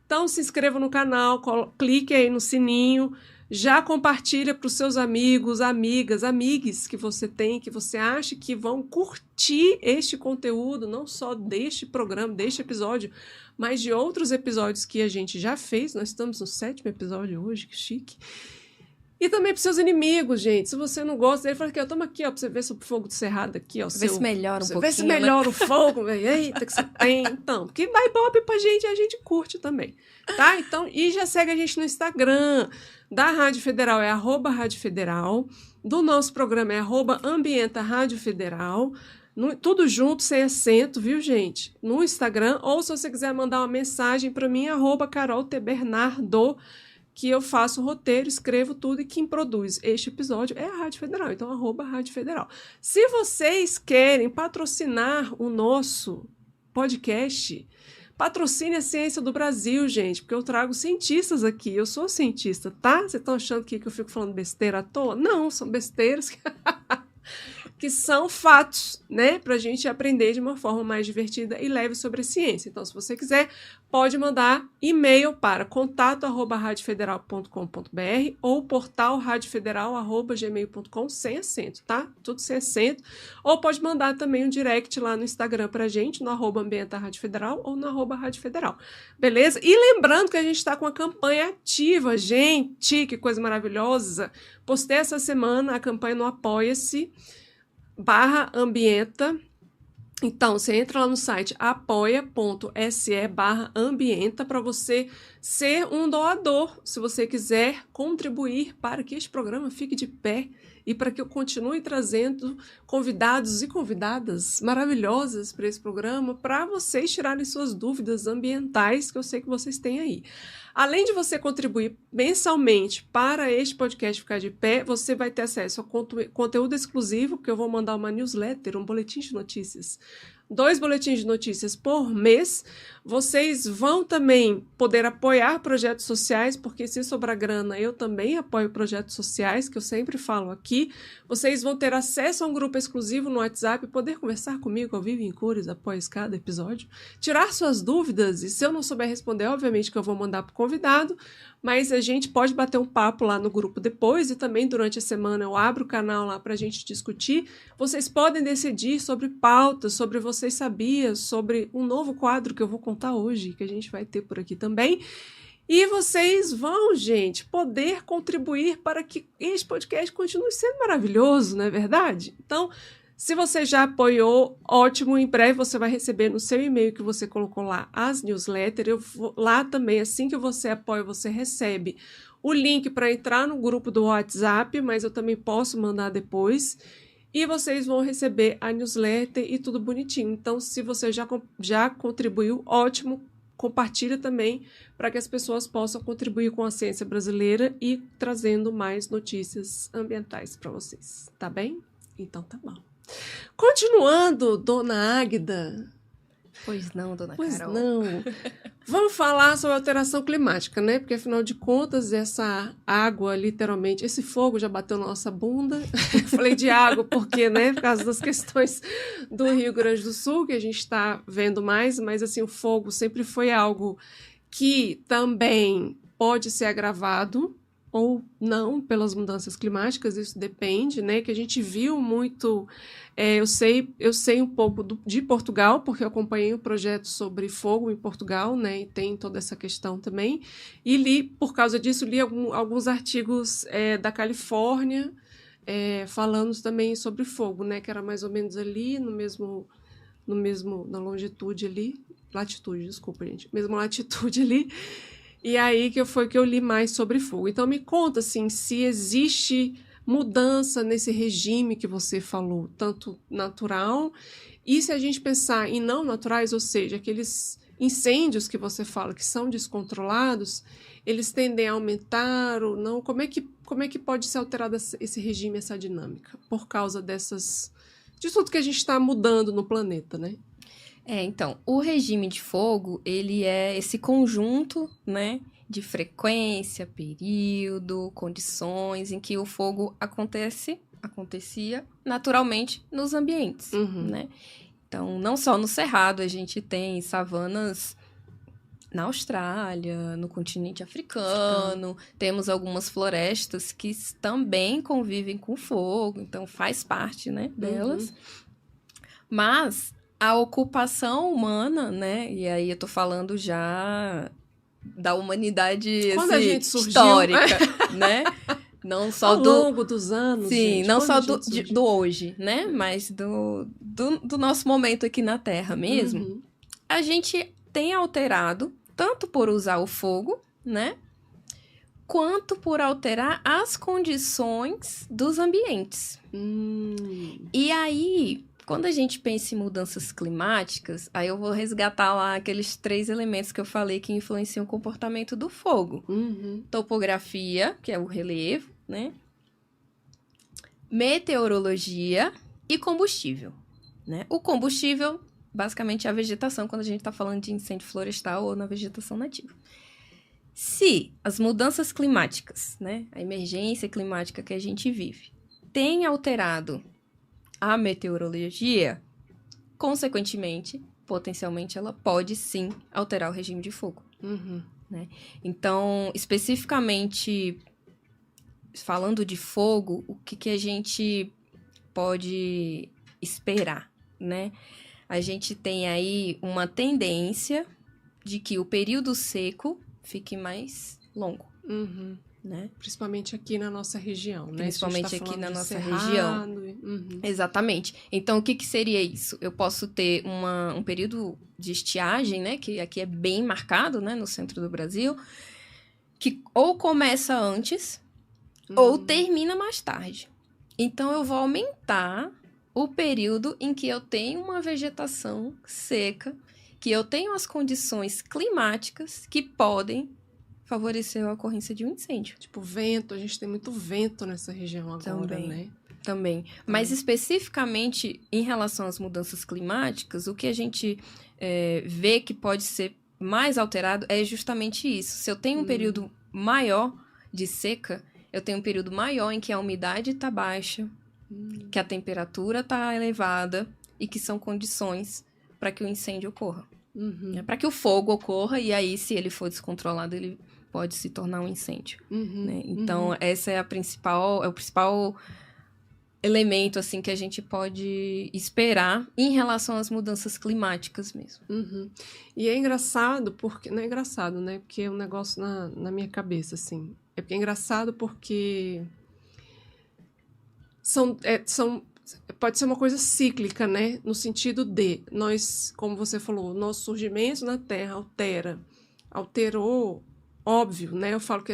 Então se inscreva no canal, clique aí no sininho, já compartilha para os seus amigos, amigas, amigues que você tem, que você acha que vão curtir este conteúdo, não só deste programa, deste episódio, mas de outros episódios que a gente já fez. Nós estamos no 7º episódio hoje, que chique. E também para seus inimigos, gente. Se você não gosta dele, fala aqui, toma aqui, ó, para você ver sobre o fogo do cerrado aqui, ó. Vê se melhora um pouquinho. Vê se melhora o fogo, eita, que você tem. Então, porque vai bobe pra gente e a gente curte também, tá? Então, e já segue a gente no Instagram. Da Rádio Federal é @Rádio Federal. Do nosso programa é @Ambienta Rádio Federal. Tudo junto, sem acento, viu, gente? No Instagram. Ou se você quiser mandar uma mensagem para mim, @CarolTBernardo, que eu faço o roteiro, escrevo tudo e quem produz este episódio é a Rádio Federal. Então, @Rádio Federal. Se vocês querem patrocinar o nosso podcast, patrocine a Ciência do Brasil, gente, porque eu trago cientistas aqui. Eu sou cientista, tá? Vocês estão achando que eu fico falando besteira à toa? Não, são besteiras. que são fatos, né? Para a gente aprender de uma forma mais divertida e leve sobre a ciência. Então, se você quiser, pode mandar e-mail para contato@radiofederal.com.br ou portalradiofederal@gmail.com sem acento, tá? Tudo sem acento. Ou pode mandar também um direct lá no Instagram pra gente, no @ambientaradiofederal ou no @radiofederal. Beleza? E lembrando que a gente está com a campanha ativa, gente, que coisa maravilhosa. Postei essa semana a campanha no Apoia-se /ambienta. Então, você entra lá no site apoia.se/ambienta para você ser um doador, se você quiser contribuir para que este programa fique de pé e para que eu continue trazendo convidados e convidadas maravilhosas para esse programa, para vocês tirarem suas dúvidas ambientais, que eu sei que vocês têm aí. Além de você contribuir mensalmente para este podcast ficar de pé, você vai ter acesso a conteúdo exclusivo, que eu vou mandar uma newsletter, um boletim de notícias. 2 boletins de notícias por mês. Vocês vão também poder apoiar projetos sociais, porque se sobrar grana, eu também apoio projetos sociais, que eu sempre falo aqui. Vocês vão ter acesso a um grupo exclusivo no WhatsApp, poder conversar comigo ao vivo em cores após cada episódio, tirar suas dúvidas, e se eu não souber responder, obviamente que eu vou mandar para o convidado, mas a gente pode bater um papo lá no grupo depois, e também durante a semana eu abro o canal lá para a gente discutir. Vocês podem decidir sobre pautas, sobre Vocês Sabiam, sobre um novo quadro que eu vou contar hoje, que a gente vai ter por aqui também. E vocês vão, gente, poder contribuir para que esse podcast continue sendo maravilhoso, não é verdade? Então, se você já apoiou, ótimo, em breve você vai receber no seu e-mail que você colocou lá as newsletters. Eu vou lá também, assim que você apoia, você recebe o link para entrar no grupo do WhatsApp, mas eu também posso mandar depois. E vocês vão receber a newsletter e tudo bonitinho. Então, se você já contribuiu, ótimo, compartilha também para que as pessoas possam contribuir com a ciência brasileira e trazendo mais notícias ambientais para vocês. Tá bem? Então tá bom. Continuando, dona Águida. Pois não, dona Pois Carol. não. Vamos falar sobre alteração climática, né? Porque, afinal de contas, essa água, literalmente, esse fogo já bateu na nossa bunda. Eu falei de água porque, né? Por causa das questões do Rio Grande do Sul, que a gente está vendo mais, mas, assim, o fogo sempre foi algo que também pode ser agravado ou não pelas mudanças climáticas, isso depende, né? Que a gente viu muito. Eu sei um pouco de Portugal, porque eu acompanhei um projeto sobre fogo em Portugal, né? E tem toda essa questão também. E li, por causa disso, alguns artigos da Califórnia falando também sobre fogo, né? Que era mais ou menos ali na longitude ali, latitude, desculpa, gente, mesma latitude ali. E aí que eu li mais sobre fogo. Então me conta, assim, se existe mudança nesse regime que você falou, tanto natural, e se a gente pensar em não naturais, ou seja, aqueles incêndios que você fala que são descontrolados, eles tendem a aumentar ou não? Como é que pode ser alterado esse regime, essa dinâmica, por causa de tudo que a gente está mudando no planeta, né? Então, o regime de fogo, ele é esse conjunto, né, de frequência, período, condições em que o fogo acontecia naturalmente nos ambientes, né? Então, não só no Cerrado, a gente tem savanas na Austrália, no continente africano, temos algumas florestas que também convivem com fogo, então faz parte, né, delas. Mas a ocupação humana, né? E aí eu tô falando já da humanidade quando a gente surgiu, histórica, né? Não só ao longo dos anos. Sim, gente, não só do hoje, né? Mas do nosso momento aqui na Terra mesmo. A gente tem alterado, tanto por usar o fogo, né? Quanto por alterar as condições dos ambientes. E aí, quando a gente pensa em mudanças climáticas, aí eu vou resgatar lá aqueles 3 elementos que eu falei que influenciam o comportamento do fogo. Topografia, que é o relevo, né? Meteorologia e combustível, né? O combustível, basicamente, é a vegetação, quando a gente está falando de incêndio florestal ou na vegetação nativa. Se as mudanças climáticas, né? A emergência climática que a gente vive, tem alterado a meteorologia, consequentemente, potencialmente, ela pode sim alterar o regime de fogo. Né? Então, especificamente falando de fogo, o que a gente pode esperar, né? A gente tem aí uma tendência de que o período seco fique mais longo, né? Principalmente aqui na nossa região, né? Principalmente aqui na nossa região. Exatamente. Então, o que seria isso? Eu posso ter um período de estiagem, né? Que aqui é bem marcado, né? No centro do Brasil, que ou começa antes ou termina mais tarde. Então, eu vou aumentar o período em que eu tenho uma vegetação seca, que eu tenho as condições climáticas que podem favorecer a ocorrência de um incêndio. Tipo, vento, a gente tem muito vento nessa região agora, né? Também. Mas especificamente em relação às mudanças climáticas, o que a gente vê que pode ser mais alterado é justamente isso. Se eu tenho um período maior de seca, eu tenho um período maior em que a umidade está baixa, que a temperatura está elevada e que são condições para que o incêndio ocorra. Para que o fogo ocorra e aí, se ele for descontrolado, ele pode se tornar um incêndio. Né? Então, essa é o principal elemento assim, que a gente pode esperar em relação às mudanças climáticas mesmo. E é engraçado, porque... Não é engraçado, né? Porque é um negócio na minha cabeça, assim. É porque é engraçado porque pode ser uma coisa cíclica, né? No sentido de nós, como você falou, nosso surgimento na Terra alterou, óbvio, né? Eu falo que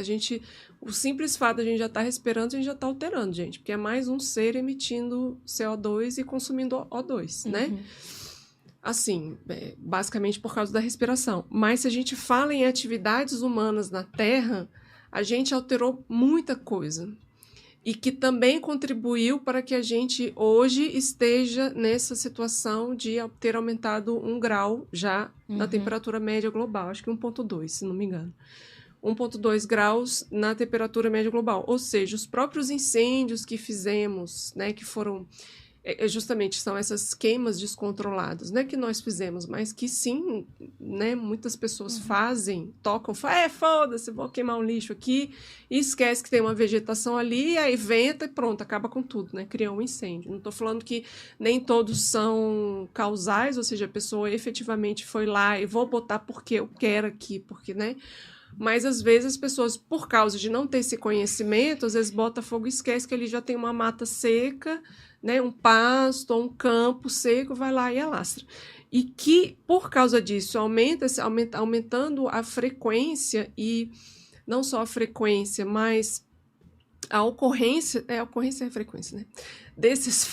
o simples fato de a gente já estar respirando, a gente já está alterando, gente, porque é mais um ser emitindo CO2 e consumindo O2, né? Assim, basicamente por causa da respiração. Mas se a gente fala em atividades humanas na Terra, a gente alterou muita coisa. E que também contribuiu para que a gente hoje esteja nessa situação de ter aumentado 1 grau já na temperatura média global. Acho que 1,2, se não me engano. 1,2 graus na temperatura média global. Ou seja, os próprios incêndios que fizemos, né, que foram... justamente são essas queimas descontroladas, não é que nós fizemos, mas que sim, né, muitas pessoas tocam, foda-se, vou queimar um lixo aqui, e esquece que tem uma vegetação ali, aí venta e pronto, acaba com tudo, né, cria um incêndio. Não estou falando que nem todos são causais, ou seja, a pessoa efetivamente foi lá e vou botar porque eu quero aqui, porque, né, mas às vezes as pessoas, por causa de não ter esse conhecimento, às vezes bota fogo e esquece que ali já tem uma mata seca, né, um pasto ou um campo seco, vai lá e alastra. E que, por causa disso, aumentando a frequência, e não só a frequência, mas a ocorrência é a frequência, né, desses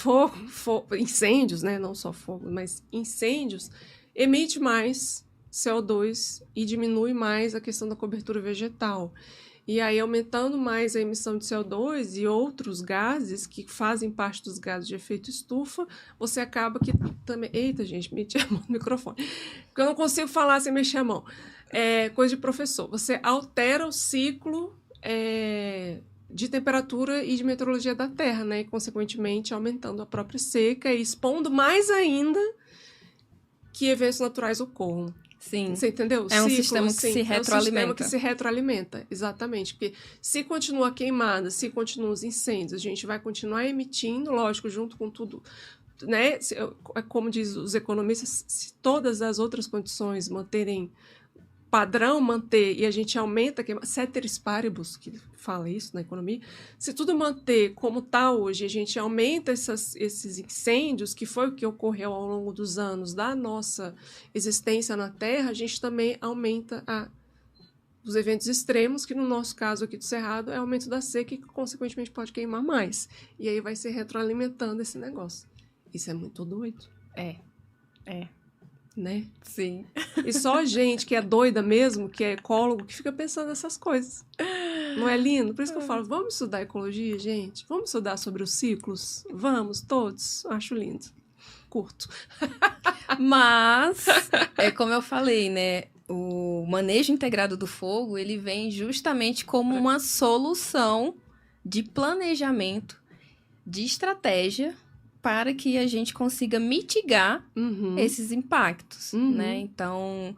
incêndios, né, não só fogo, mas incêndios, emite mais CO2 e diminui mais a questão da cobertura vegetal. E aí, aumentando mais a emissão de CO2 e outros gases que fazem parte dos gases de efeito estufa, você acaba que também... Eita, gente, meti a mão no microfone. Porque eu não consigo falar sem mexer a mão. É coisa de professor. Você altera o ciclo de temperatura e de meteorologia da Terra, né? E, consequentemente, aumentando a própria seca e expondo mais ainda que eventos naturais ocorram. Sim. Você entendeu? É um sistema que se retroalimenta. É um sistema que se retroalimenta, exatamente. Porque se continua queimada, se continuam os incêndios, a gente vai continuar emitindo, lógico, junto com tudo, né? Como diz os economistas, se todas as outras condições manterem padrão, e a gente aumenta, ceteris paribus, que fala isso na economia, se tudo manter como está hoje, a gente aumenta esses incêndios, que foi o que ocorreu ao longo dos anos da nossa existência na Terra, a gente também aumenta os eventos extremos, que no nosso caso aqui do Cerrado é o aumento da seca, e que consequentemente pode queimar mais. E aí vai se retroalimentando esse negócio. Isso é muito doido. É. Né? Sim. E só a gente que é doida mesmo, que é ecólogo, que fica pensando nessas coisas. Não é lindo? Por isso que eu falo, vamos estudar ecologia, gente? Vamos estudar sobre os ciclos? Vamos, todos? Acho lindo. Curto. Mas, como eu falei, né? O manejo integrado do fogo, ele vem justamente como uma solução de planejamento, de estratégia para que a gente consiga mitigar esses impactos, né? Então,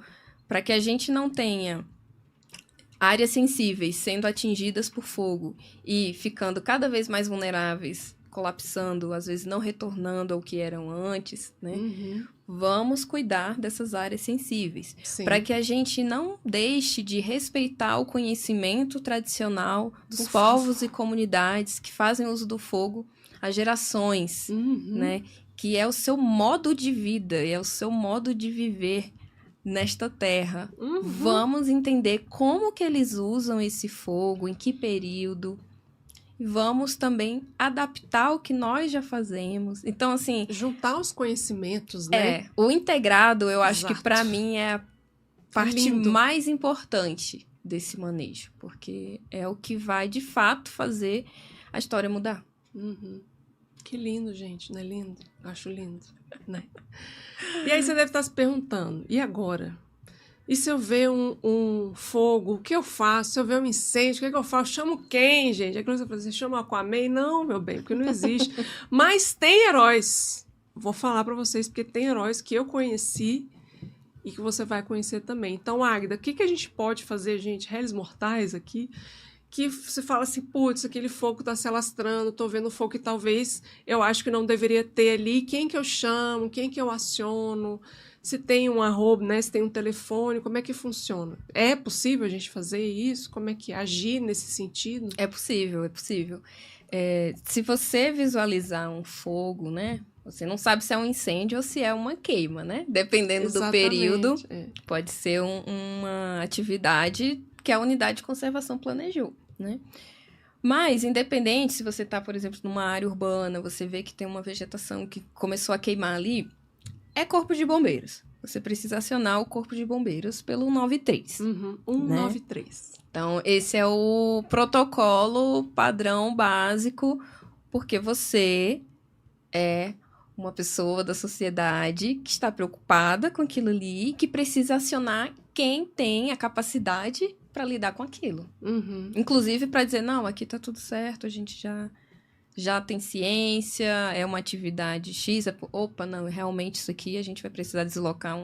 para que a gente não tenha áreas sensíveis sendo atingidas por fogo e ficando cada vez mais vulneráveis, colapsando, às vezes não retornando ao que eram antes, né? Vamos cuidar dessas áreas sensíveis, para que a gente não deixe de respeitar o conhecimento tradicional dos povos e comunidades que fazem uso do fogo há gerações, né? Que é o seu modo de vida, é o seu modo de viver nesta terra. Vamos entender como que eles usam esse fogo, em que período. Vamos também adaptar o que nós já fazemos. Então, assim... juntar os conhecimentos, né? O integrado, eu acho que para mim é a parte mais importante desse manejo. Porque é o que vai, de fato, fazer a história mudar. Que lindo, gente, não é lindo? Acho lindo, né? E aí você deve estar se perguntando, e agora? E se eu ver um fogo, o que eu faço? Se eu ver um incêndio, o que eu faço? Chamo quem, gente? Aí você fala, você chama o Aquaman? Não, meu bem, porque não existe. Mas tem heróis. Vou falar para vocês, porque tem heróis que eu conheci e que você vai conhecer também. Então, Águida, o que a gente pode fazer, gente, réis mortais aqui, que você fala assim, putz, aquele fogo tá se alastrando, tô vendo fogo que talvez eu acho que não deveria ter ali, quem que eu chamo, quem que eu aciono, se tem um arroba, né, se tem um telefone, como é que funciona? É possível a gente fazer isso? Como é que agir nesse sentido? É possível, é possível. Se você visualizar um fogo, né, você não sabe se é um incêndio ou se é uma queima, né? Dependendo do período, pode ser uma atividade que a unidade de conservação planejou, né? Mas, independente, se você está, por exemplo, numa área urbana, você vê que tem uma vegetação que começou a queimar ali, é corpo de bombeiros. Você precisa acionar o corpo de bombeiros pelo 193. 193. Né? Então, esse é o protocolo padrão básico, porque você é uma pessoa da sociedade que está preocupada com aquilo ali, que precisa acionar quem tem a capacidade para lidar com aquilo. Inclusive para dizer, não, aqui tá tudo certo, a gente já tem ciência, é uma atividade X, opa, não, realmente isso aqui a gente vai precisar deslocar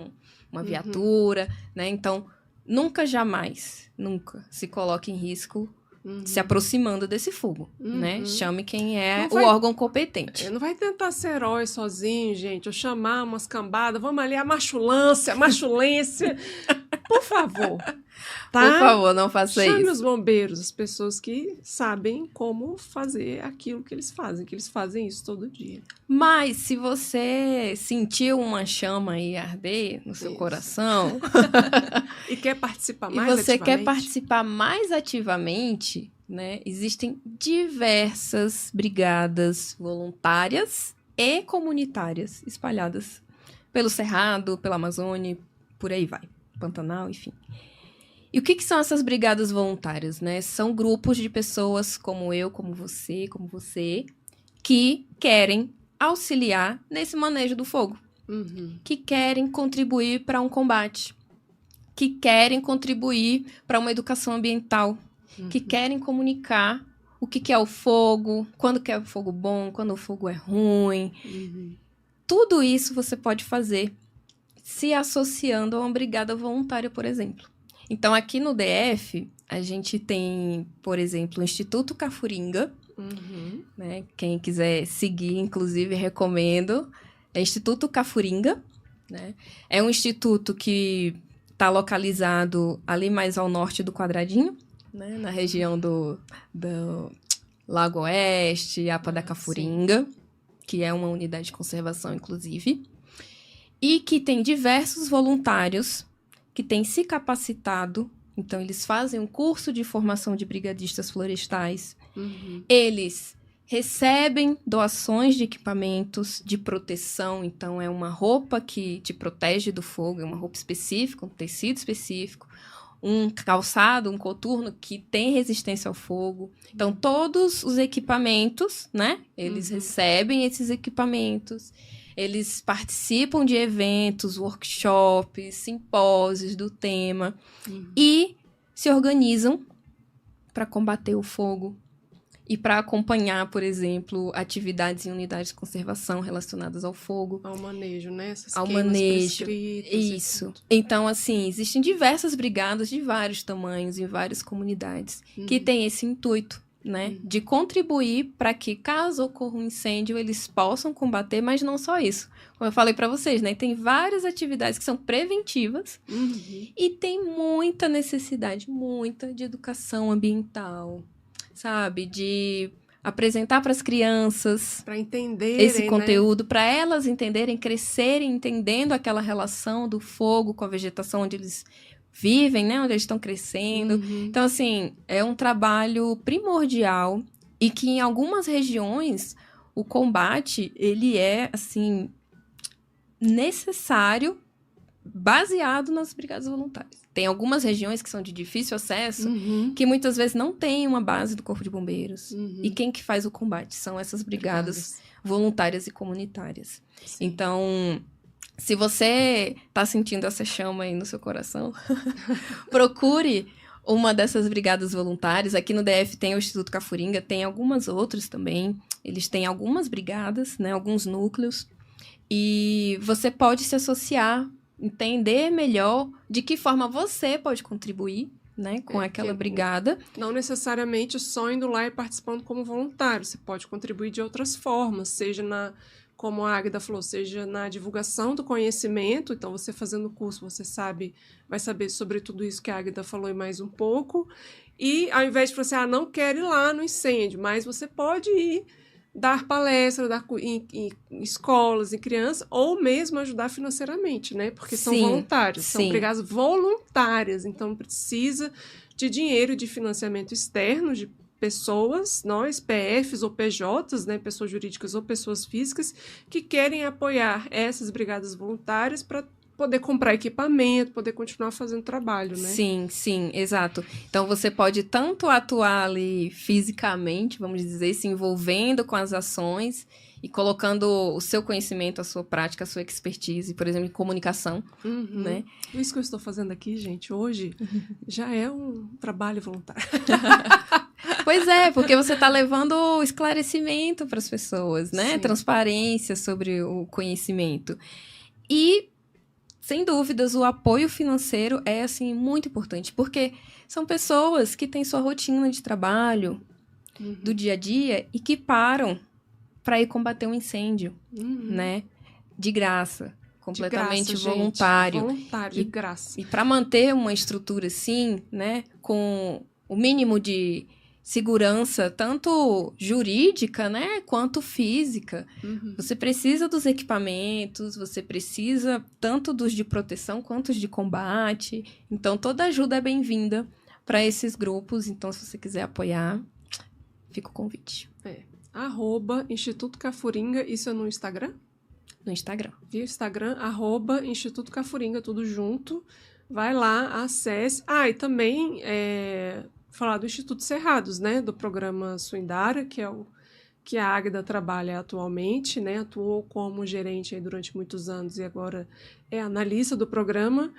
uma viatura, né? Então, nunca, jamais, nunca se coloque em risco se aproximando desse fogo, né? Chame quem é o órgão competente. Não vai tentar ser herói sozinho, gente, ou chamar umas cambadas, vamos ali, a machulância, por favor. Tá? Por favor, não faça isso. Chame os bombeiros, as pessoas que sabem como fazer aquilo que eles fazem isso todo dia. Mas se você sentiu uma chama aí arder no seu coração... e quer participar mais ativamente... E você ativamente, quer participar mais ativamente, né? Existem diversas brigadas voluntárias e comunitárias espalhadas pelo Cerrado, pela Amazônia, por aí vai. Pantanal, enfim. E o que são essas brigadas voluntárias, né? São grupos de pessoas como eu, como você, que querem auxiliar nesse manejo do fogo. Que querem contribuir para um combate. Que querem contribuir para uma educação ambiental. Que querem comunicar o que é o fogo, quando que é o fogo bom, quando o fogo é ruim. Tudo isso você pode fazer se associando a uma brigada voluntária, por exemplo. Então, aqui no DF, a gente tem, por exemplo, o Instituto Cafuringa, né? Quem quiser seguir, inclusive, recomendo. É Instituto Cafuringa, né? É um instituto que está localizado ali mais ao norte do Quadradinho, né? Na região do Lago Oeste, APA da Cafuringa, que é uma unidade de conservação, inclusive. E que tem diversos voluntários que têm se capacitado. Então, eles fazem um curso de formação de brigadistas florestais. Eles recebem doações de equipamentos de proteção. Então, é uma roupa que te protege do fogo, é uma roupa específica, um tecido específico, um calçado, um coturno que tem resistência ao fogo. Então, todos os equipamentos, né? Eles recebem esses equipamentos. Eles participam de eventos, workshops, simpósios do tema e se organizam para combater o fogo e para acompanhar, por exemplo, atividades em unidades de conservação relacionadas ao fogo. Ao manejo, né? Essas ao manejo. Isso. Etc. Então, assim, existem diversas brigadas de vários tamanhos em várias comunidades que têm esse intuito, né? De contribuir para que, caso ocorra um incêndio, eles possam combater, mas não só isso. Como eu falei para vocês, né? Tem várias atividades que são preventivas e tem muita necessidade, de educação ambiental, sabe? De apresentar para as crianças para entenderem esse conteúdo, para elas entenderem, crescerem entendendo aquela relação do fogo com a vegetação onde eles vivem, né? Onde eles estão crescendo. Então, assim, é um trabalho primordial e que em algumas regiões o combate, ele é, assim, necessário, baseado nas brigadas voluntárias. Tem algumas regiões que são de difícil acesso, que muitas vezes não tem uma base do Corpo de Bombeiros. E quem que faz o combate? São essas brigadas voluntárias e comunitárias. Sim. Então, se você está sentindo essa chama aí no seu coração, procure uma dessas brigadas voluntárias. Aqui no DF tem o Instituto Cafuringa, tem algumas outras também. Eles têm algumas brigadas, né, alguns núcleos. E você pode se associar, entender melhor de que forma você pode contribuir, né, com aquela brigada. Não necessariamente só indo lá e participando como voluntário. Você pode contribuir de outras formas, seja como a Águida falou, seja na divulgação do conhecimento. Então, você fazendo o curso, você vai saber sobre tudo isso que a Águida falou e mais um pouco. E ao invés de falar assim, não quero ir lá no incêndio, mas você pode ir dar palestra em escolas, em crianças, ou mesmo ajudar financeiramente, né? Porque são voluntários, são brigadas voluntárias, então precisa de dinheiro de financiamento externo, de pessoas, nós, PFs ou PJs, né? Pessoas jurídicas ou pessoas físicas, que querem apoiar essas brigadas voluntárias para poder comprar equipamento, poder continuar fazendo trabalho, né? Sim, exato. Então, você pode tanto atuar ali fisicamente, vamos dizer, se envolvendo com as ações e colocando o seu conhecimento, a sua prática, a sua expertise, por exemplo, em comunicação, né? Isso que eu estou fazendo aqui, gente, hoje, já é um trabalho voluntário. Pois é, porque você está levando esclarecimento para as pessoas, né? Sim. Transparência sobre o conhecimento. E sem dúvidas, o apoio financeiro é, assim, muito importante, porque são pessoas que têm sua rotina de trabalho do dia a dia e que param para ir combater um incêndio, né? De graça, completamente voluntário. Voluntário, de graça. E para manter uma estrutura assim, né? Com o mínimo de segurança, tanto jurídica, né, quanto física. Você precisa dos equipamentos, você precisa tanto dos de proteção quanto os de combate. Então, toda ajuda é bem-vinda para esses grupos. Então, se você quiser apoiar, fica o convite. @Instituto Cafuringa, isso é no Instagram? No Instagram. Via Instagram, @Instituto Cafuringa, tudo junto. Vai lá, acesse. E também falar do Instituto Cerrados, né? Do programa Suindara, que é o que a Águida trabalha atualmente, né? Atuou como gerente aí durante muitos anos e agora é analista do programa.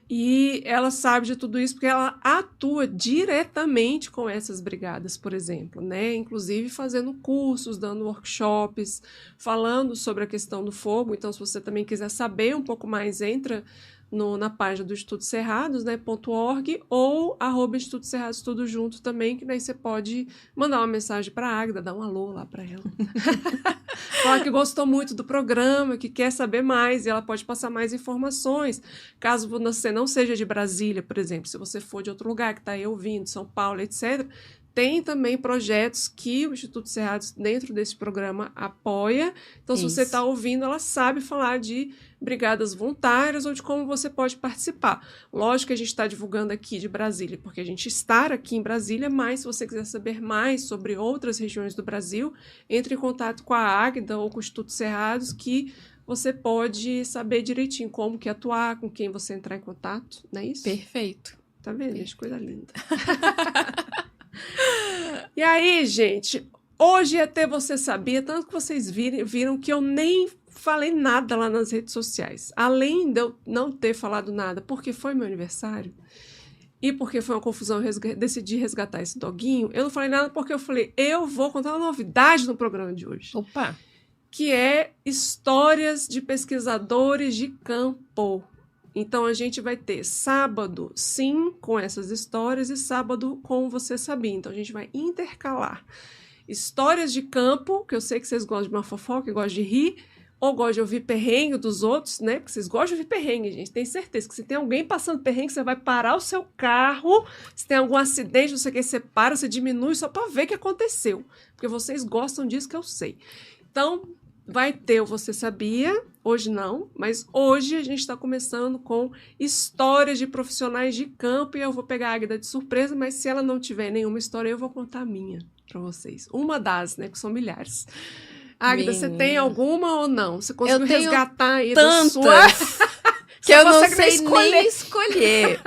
E ela sabe de tudo isso porque ela atua diretamente com essas brigadas, por exemplo, né? Inclusive fazendo cursos, dando workshops, falando sobre a questão do fogo. Então, se você também quiser saber um pouco mais, entra na página do Instituto Cerrados, né, .org, ou @Instituto Cerrados, tudo junto também, que daí você pode mandar uma mensagem para a Águida, dar um alô lá para ela. Falar que gostou muito do programa, que quer saber mais, e ela pode passar mais informações. Caso você não seja de Brasília, por exemplo, se você for de outro lugar que está aí ouvindo, São Paulo, etc., tem também projetos que o Instituto Cerrados, dentro desse programa, apoia. Então, se você está ouvindo, ela sabe falar de brigadas voluntárias ou de como você pode participar. Lógico que a gente está divulgando aqui de Brasília, porque a gente está aqui em Brasília, mas se você quiser saber mais sobre outras regiões do Brasil, entre em contato com a Águida ou com o Instituto Cerrados, que você pode saber direitinho como que atuar, com quem você entrar em contato, não é isso? Perfeito. Tá vendo? Gente, coisa linda. E aí, gente, hoje até você sabia, tanto que vocês viram que eu nem falei nada lá nas redes sociais. Além de eu não ter falado nada, porque foi meu aniversário, e porque foi uma confusão, eu decidi resgatar esse doguinho, eu não falei nada porque eu falei, eu vou contar uma novidade no programa de hoje. Opa! Que é histórias de pesquisadores de campo. Então, a gente vai ter sábado, sim, com essas histórias, e sábado com Você Sabia. Então, a gente vai intercalar histórias de campo, que eu sei que vocês gostam de uma fofoca, gostam de rir, ou gostam de ouvir perrengue dos outros, né? Porque vocês gostam de ouvir perrengue, gente. Tem certeza que se tem alguém passando perrengue, você vai parar o seu carro. Se tem algum acidente, não sei o que, você para, você diminui só para ver o que aconteceu. Porque vocês gostam disso que eu sei. Então, vai ter o Você Sabia, hoje não, mas hoje a gente está começando com histórias de profissionais de campo e eu vou pegar a Águida de surpresa, mas se ela não tiver nenhuma história, eu vou contar a minha para vocês. Uma das, né, que são milhares. Águida, você tem alguma ou não? Você conseguiu resgatar aí tantas da sua... que eu não sei nem escolher,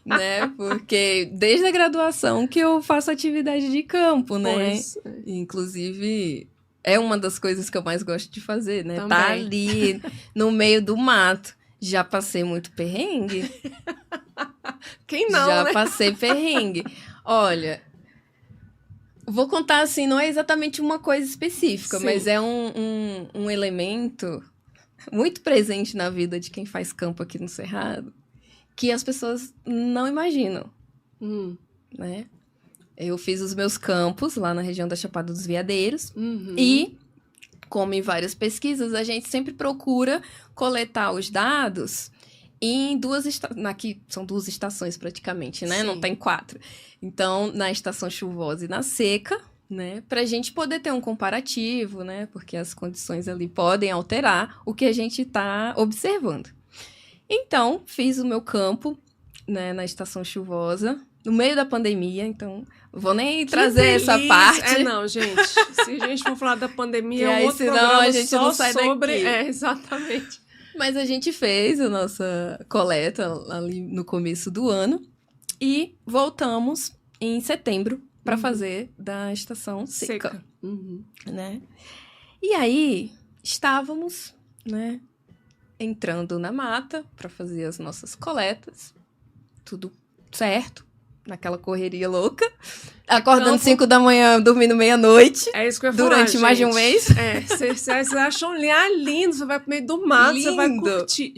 né? Porque desde a graduação que eu faço atividade de campo, né? Pois é. Inclusive, é uma das coisas que eu mais gosto de fazer, né? Também. Tá ali no meio do mato. Já passei muito perrengue. Quem não, Já né? passei perrengue. Olha... Vou contar, assim, não é exatamente uma coisa específica, Sim. mas é um elemento muito presente na vida de quem faz campo aqui no Cerrado, que as pessoas não imaginam, né? Eu fiz os meus campos lá na região da Chapada dos Veadeiros e, como em várias pesquisas, a gente sempre procura coletar os dados em aqui são 2 estações praticamente, né? Sim. Não tem 4. Então, na estação chuvosa e na seca, né? Pra gente poder ter um comparativo, né? Porque as condições ali podem alterar o que a gente tá observando. Então, fiz o meu campo, né? Na estação chuvosa, no meio da pandemia, então... Vou nem trazer essa parte. Não, gente. Se a gente for falar da pandemia, é um outro senão programa a gente só não sai sobre... daqui. Exatamente. Mas a gente fez a nossa coleta ali no começo do ano e voltamos em setembro para fazer da estação seca. Né? E aí, estávamos, né, entrando na mata para fazer as nossas coletas. Tudo certo, naquela correria louca. Acordando 5 da manhã, dormindo meia-noite. É isso que eu ia falar, durante mais de um mês. Vocês acham lindo, você vai pro meio do mato, lindo. Você vai curtir.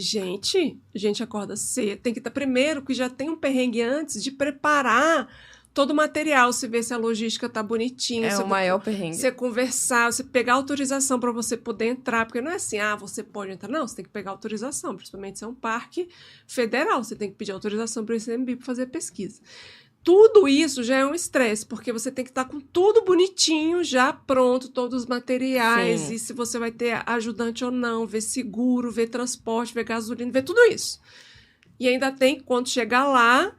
Gente acorda cedo. Tem que estar primeiro, que já tem um perrengue antes de preparar todo o material, você ver se a logística tá bonitinha. É o maior perrengue. Você conversar, você pegar autorização para você poder entrar, porque não é assim, você pode entrar. Não, você tem que pegar autorização, principalmente se é um parque federal, você tem que pedir autorização para o ICMBio para fazer pesquisa. Tudo isso já é um estresse, porque você tem que estar com tudo bonitinho, já pronto, todos os materiais, Sim. E se você vai ter ajudante ou não, ver seguro, ver transporte, ver gasolina, ver tudo isso. E ainda tem, quando chegar lá,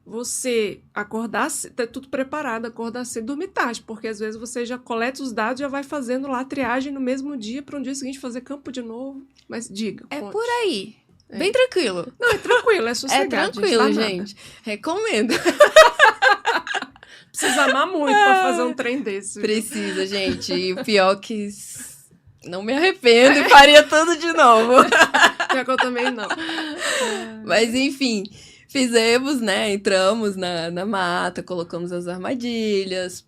você acordar, ter tudo preparado, acordar cedo e dormir tarde, porque às vezes você já coleta os dados e já vai fazendo lá a triagem no mesmo dia, para um dia seguinte fazer campo de novo. Mas diga, É conte. por aí. Bem tranquilo. Não, é tranquilo, é sossegado. É tranquilo, dá gente. Recomendo. Precisa amar muito pra fazer um trem desse. Precisa, gente. E o pior que não me arrependo e faria tudo de novo. Pior que eu também não. Mas, enfim, fizemos, né? Entramos na mata, colocamos as armadilhas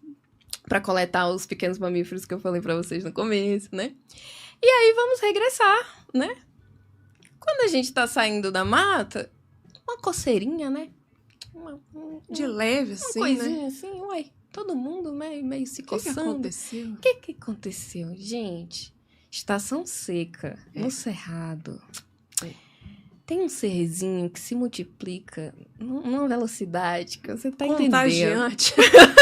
para coletar os pequenos mamíferos que eu falei para vocês no começo, né? E aí vamos regressar, né? Quando a gente tá saindo da mata, uma coceirinha, né? De leve, assim, uma coisinha né? assim, uai, todo mundo meio se coçando. O que aconteceu? O que aconteceu? Gente, estação seca, no Cerrado. Tem um serzinho que se multiplica numa velocidade que você tá Contagiante. entendendo.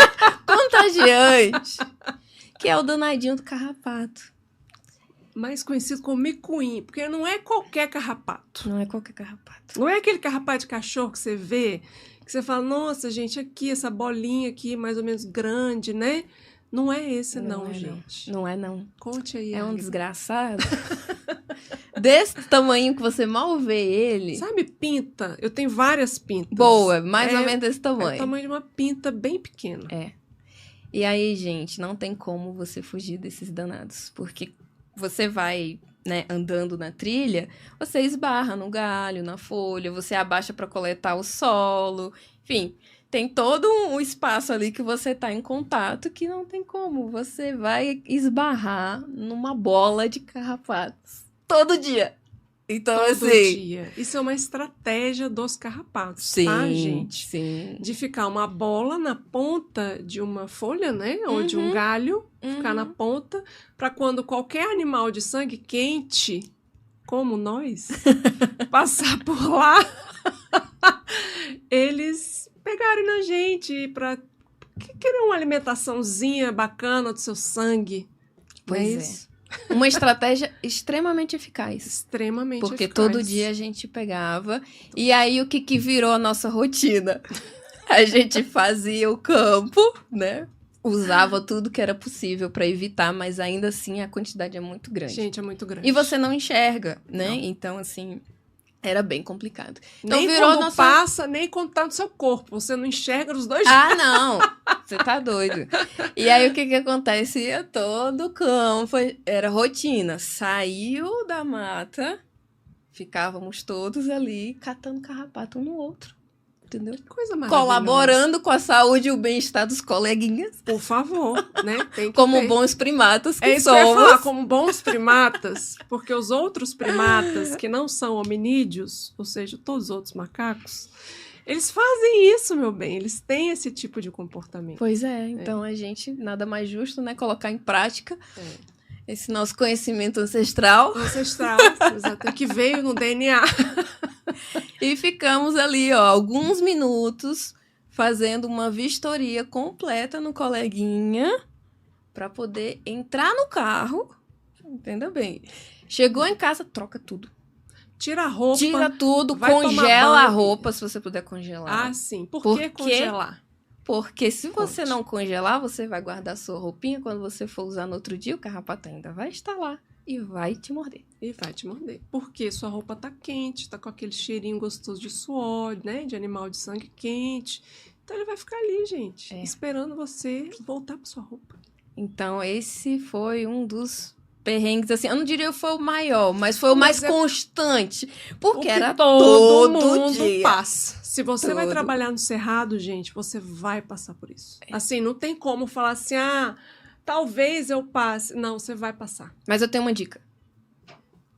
Contagiante. Que é o danadinho do carrapato. Mais conhecido como micuim, porque não é qualquer carrapato. Não é qualquer carrapato. Não é aquele carrapato de cachorro que você vê, que você fala, nossa, gente, aqui, essa bolinha aqui, mais ou menos grande, né? Não é esse, não, gente. Não é, não. Conte aí. É um Águida. desgraçado. Desse tamanho que você mal vê ele. Sabe pinta? Eu tenho várias pintas. Boa, mais ou menos desse tamanho. É o tamanho de uma pinta bem pequena. É. E aí, gente, não tem como você fugir desses danados. Porque você vai né, andando na trilha, você esbarra no galho, na folha, você abaixa para coletar o solo, enfim, tem todo um espaço ali que você tá em contato que não tem como, você vai esbarrar numa bola de carrapatos todo dia. Então, Todo assim... dia. Isso é uma estratégia dos carrapatos, Sim, tá, gente? sim. De ficar uma bola na ponta de uma folha, né? Ou de um galho, ficar na ponta, para quando qualquer animal de sangue quente, como nós, passar por lá, eles pegarem na gente para querer uma alimentaçãozinha bacana do seu sangue. Pois é. Uma estratégia extremamente eficaz. Extremamente porque eficaz. Todo dia a gente pegava. E aí, o que virou a nossa rotina? A gente fazia o campo, né? Usava tudo que era possível para evitar, mas ainda assim a quantidade é muito grande. Gente, é muito grande. E você não enxerga, né? Não. Então, assim, era bem complicado. Então, nem virou quando passa, nem quando tá no seu corpo. Você não enxerga os dois Ah, não! Você tá doido. E aí, o que acontecia? Todo campo era rotina. Saiu da mata, ficávamos todos ali catando carrapato um no outro. Entendeu? Que coisa maravilhosa. Colaborando com a saúde e o bem-estar dos coleguinhas. Por favor, né? Tem que como ter. bons primatas que É isso somos. que eu ia falar, como bons primatas, porque os outros primatas que não são hominídeos, ou seja, todos os outros macacos, eles fazem isso, meu bem. Eles têm esse tipo de comportamento. Pois é, então a gente, nada mais justo, né? Colocar em prática esse nosso conhecimento ancestral. Ancestral, exato, que veio no DNA. E ficamos ali, ó, alguns minutos fazendo uma vistoria completa no coleguinha para poder entrar no carro. Entenda bem. Chegou em casa, troca tudo. Tira a roupa. Tira tudo, vai congela tomar a banho. roupa, se você puder congelar. Ah, sim. Por que congelar? Porque se você Conte. não congelar, você vai guardar sua roupinha. Quando você for usar no outro dia, o carrapato ainda vai estar lá e vai te morder. E vai te morder. Porque sua roupa tá quente, tá com aquele cheirinho gostoso de suor, né? De animal de sangue quente. Então ele vai ficar ali, gente, esperando você voltar pra sua roupa. Então esse foi um dos perrengues, assim, eu não diria que foi o maior, mas foi o mais constante. Porque era todo mundo dia. passa. Se você vai Todo. trabalhar no cerrado, gente, você vai passar por isso. Assim, não tem como falar assim, talvez eu passe. Não, você vai passar. Mas eu tenho uma dica.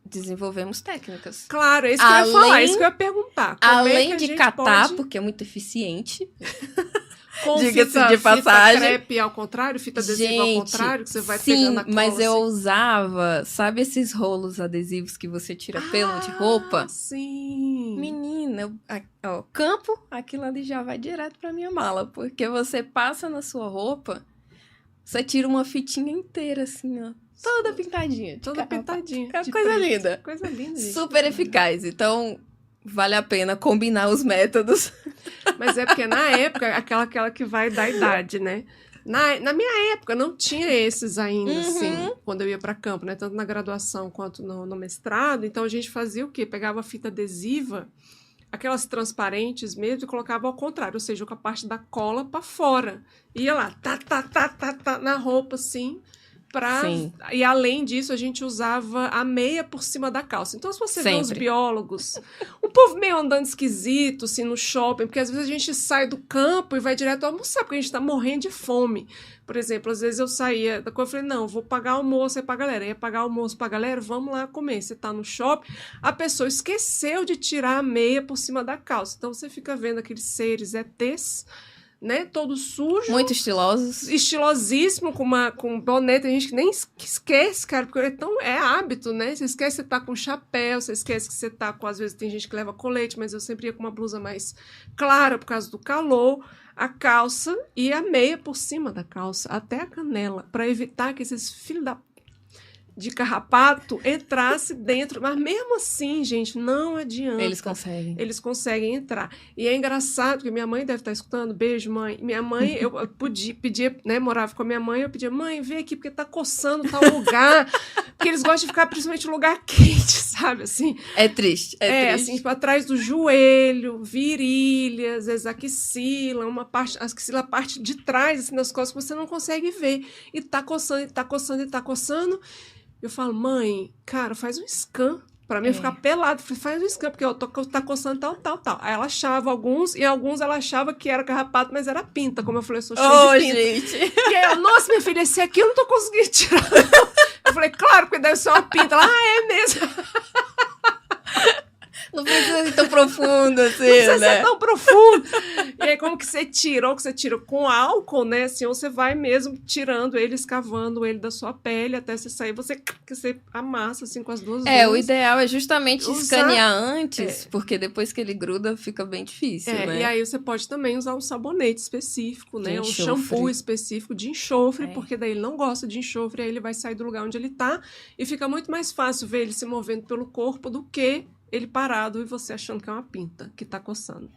Desenvolvemos técnicas. Claro, é isso que eu ia falar, é isso que eu ia perguntar. Como Além é que a de gente catar, pode... porque é muito eficiente. Com Diga-se fita, de passagem. Fita crepe ao contrário, fita adesiva ao contrário, que você vai sim, pegando a cola mas eu assim. usava, sabe esses rolos adesivos que você tira pelo de roupa? Sim. Menina, campo, aquilo ali já vai direto pra minha mala, porque você passa na sua roupa, você tira uma fitinha inteira assim, ó, toda pintadinha. Toda pintadinha. É coisa linda. Coisa linda, gente. Super eficaz. Então, vale a pena combinar os métodos. Mas é porque na época, aquela que vai da idade, né? Na minha época, não tinha esses ainda, assim, quando eu ia para campo, né? Tanto na graduação quanto no mestrado. Então, a gente fazia o quê? Pegava a fita adesiva, aquelas transparentes mesmo, e colocava ao contrário, ou seja, com a parte da cola para fora. Ia lá, na roupa, assim, Sim. E além disso, a gente usava a meia por cima da calça. Então, se você vê os biólogos, um povo meio andando esquisito, assim, no shopping, porque às vezes a gente sai do campo e vai direto almoçar, porque a gente tá morrendo de fome. Por exemplo, às vezes eu saía da coisa e falei, não, vou pagar almoço aí pra galera. Ia pagar almoço pra galera, vamos lá comer. Você tá no shopping, a pessoa esqueceu de tirar a meia por cima da calça. Então, você fica vendo aqueles seres ETs, né, todo sujo. Muito estilosos. Estilosíssimo, com boné. Tem gente que nem esquece, cara, porque é hábito, né? Você esquece que você tá com chapéu, você esquece que você tá com, às vezes tem gente que leva colete, mas eu sempre ia com uma blusa mais clara por causa do calor, a calça e a meia por cima da calça, até a canela, para evitar que esses filhos de carrapato entrasse dentro. Mas mesmo assim, gente, não adianta. Eles conseguem entrar. E é engraçado, porque minha mãe deve estar escutando. Beijo, mãe. Minha mãe, eu pedia, né, morava com a minha mãe, eu pedia, mãe, vem aqui, porque tá coçando tal lugar. Porque eles gostam de ficar principalmente em lugar quente, sabe, assim. É triste, triste. Assim, tipo, atrás do joelho, virilha, às vezes axila, a parte de trás, assim, das costas, que você não consegue ver. E tá coçando, e tá coçando, e tá coçando. Eu falo, mãe, cara, faz um scan. Pra mim ficar pelado, faz um scan, porque tá coçando tal. Aí ela achava alguns, e alguns ela achava que era carrapato, mas era pinta. Como eu falei, eu sou cheia de pinta. Gente. E aí eu, nossa, minha filha, esse aqui eu não tô conseguindo tirar. Eu falei, claro, porque deve ser uma pinta. Ela, é mesmo. Não precisa ser tão profundo assim, não precisa né? ser tão profundo. E aí, como que você tira? Ou que você tira com álcool, né? Assim, ou você vai mesmo tirando ele, escavando ele da sua pele, até você sair, você amassa, assim, com as duas mãos. O ideal é justamente escanear antes, porque depois que ele gruda, fica bem difícil, né? E aí você pode também usar um sabonete específico, né? Um shampoo específico de enxofre, porque daí ele não gosta de enxofre, aí ele vai sair do lugar onde ele tá, e fica muito mais fácil ver ele se movendo pelo corpo do que ele parado e você achando que é uma pinta que tá coçando.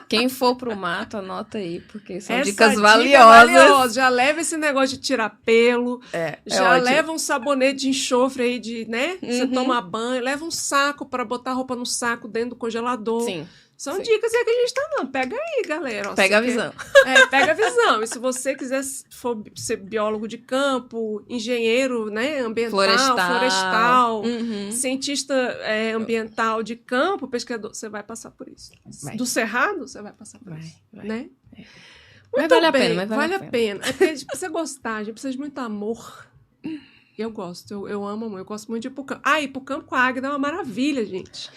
Quem for pro mato, anota aí, porque são Essa dicas dica valiosas. valiosa. Já leva esse negócio de tirar pelo, já ótimo. leva um sabonete de enxofre aí, né? Você toma banho, leva um saco para botar a roupa no saco dentro do congelador. Sim. São dicas que a gente tá dando. Pega aí, galera. Pega a visão. Pega a visão. E se você quiser for ser biólogo de campo, engenheiro, né, ambiental, florestal, cientista ambiental de campo, pesquisador, você vai passar por isso. Do cerrado, você vai passar por isso. Né? Mas vale a pena. Vale a pena. É porque a gente precisa gostar, a gente precisa de muito amor. Eu gosto, eu amo amor, eu gosto muito de ir pro campo. Ir pro campo com a Águida é uma maravilha, gente.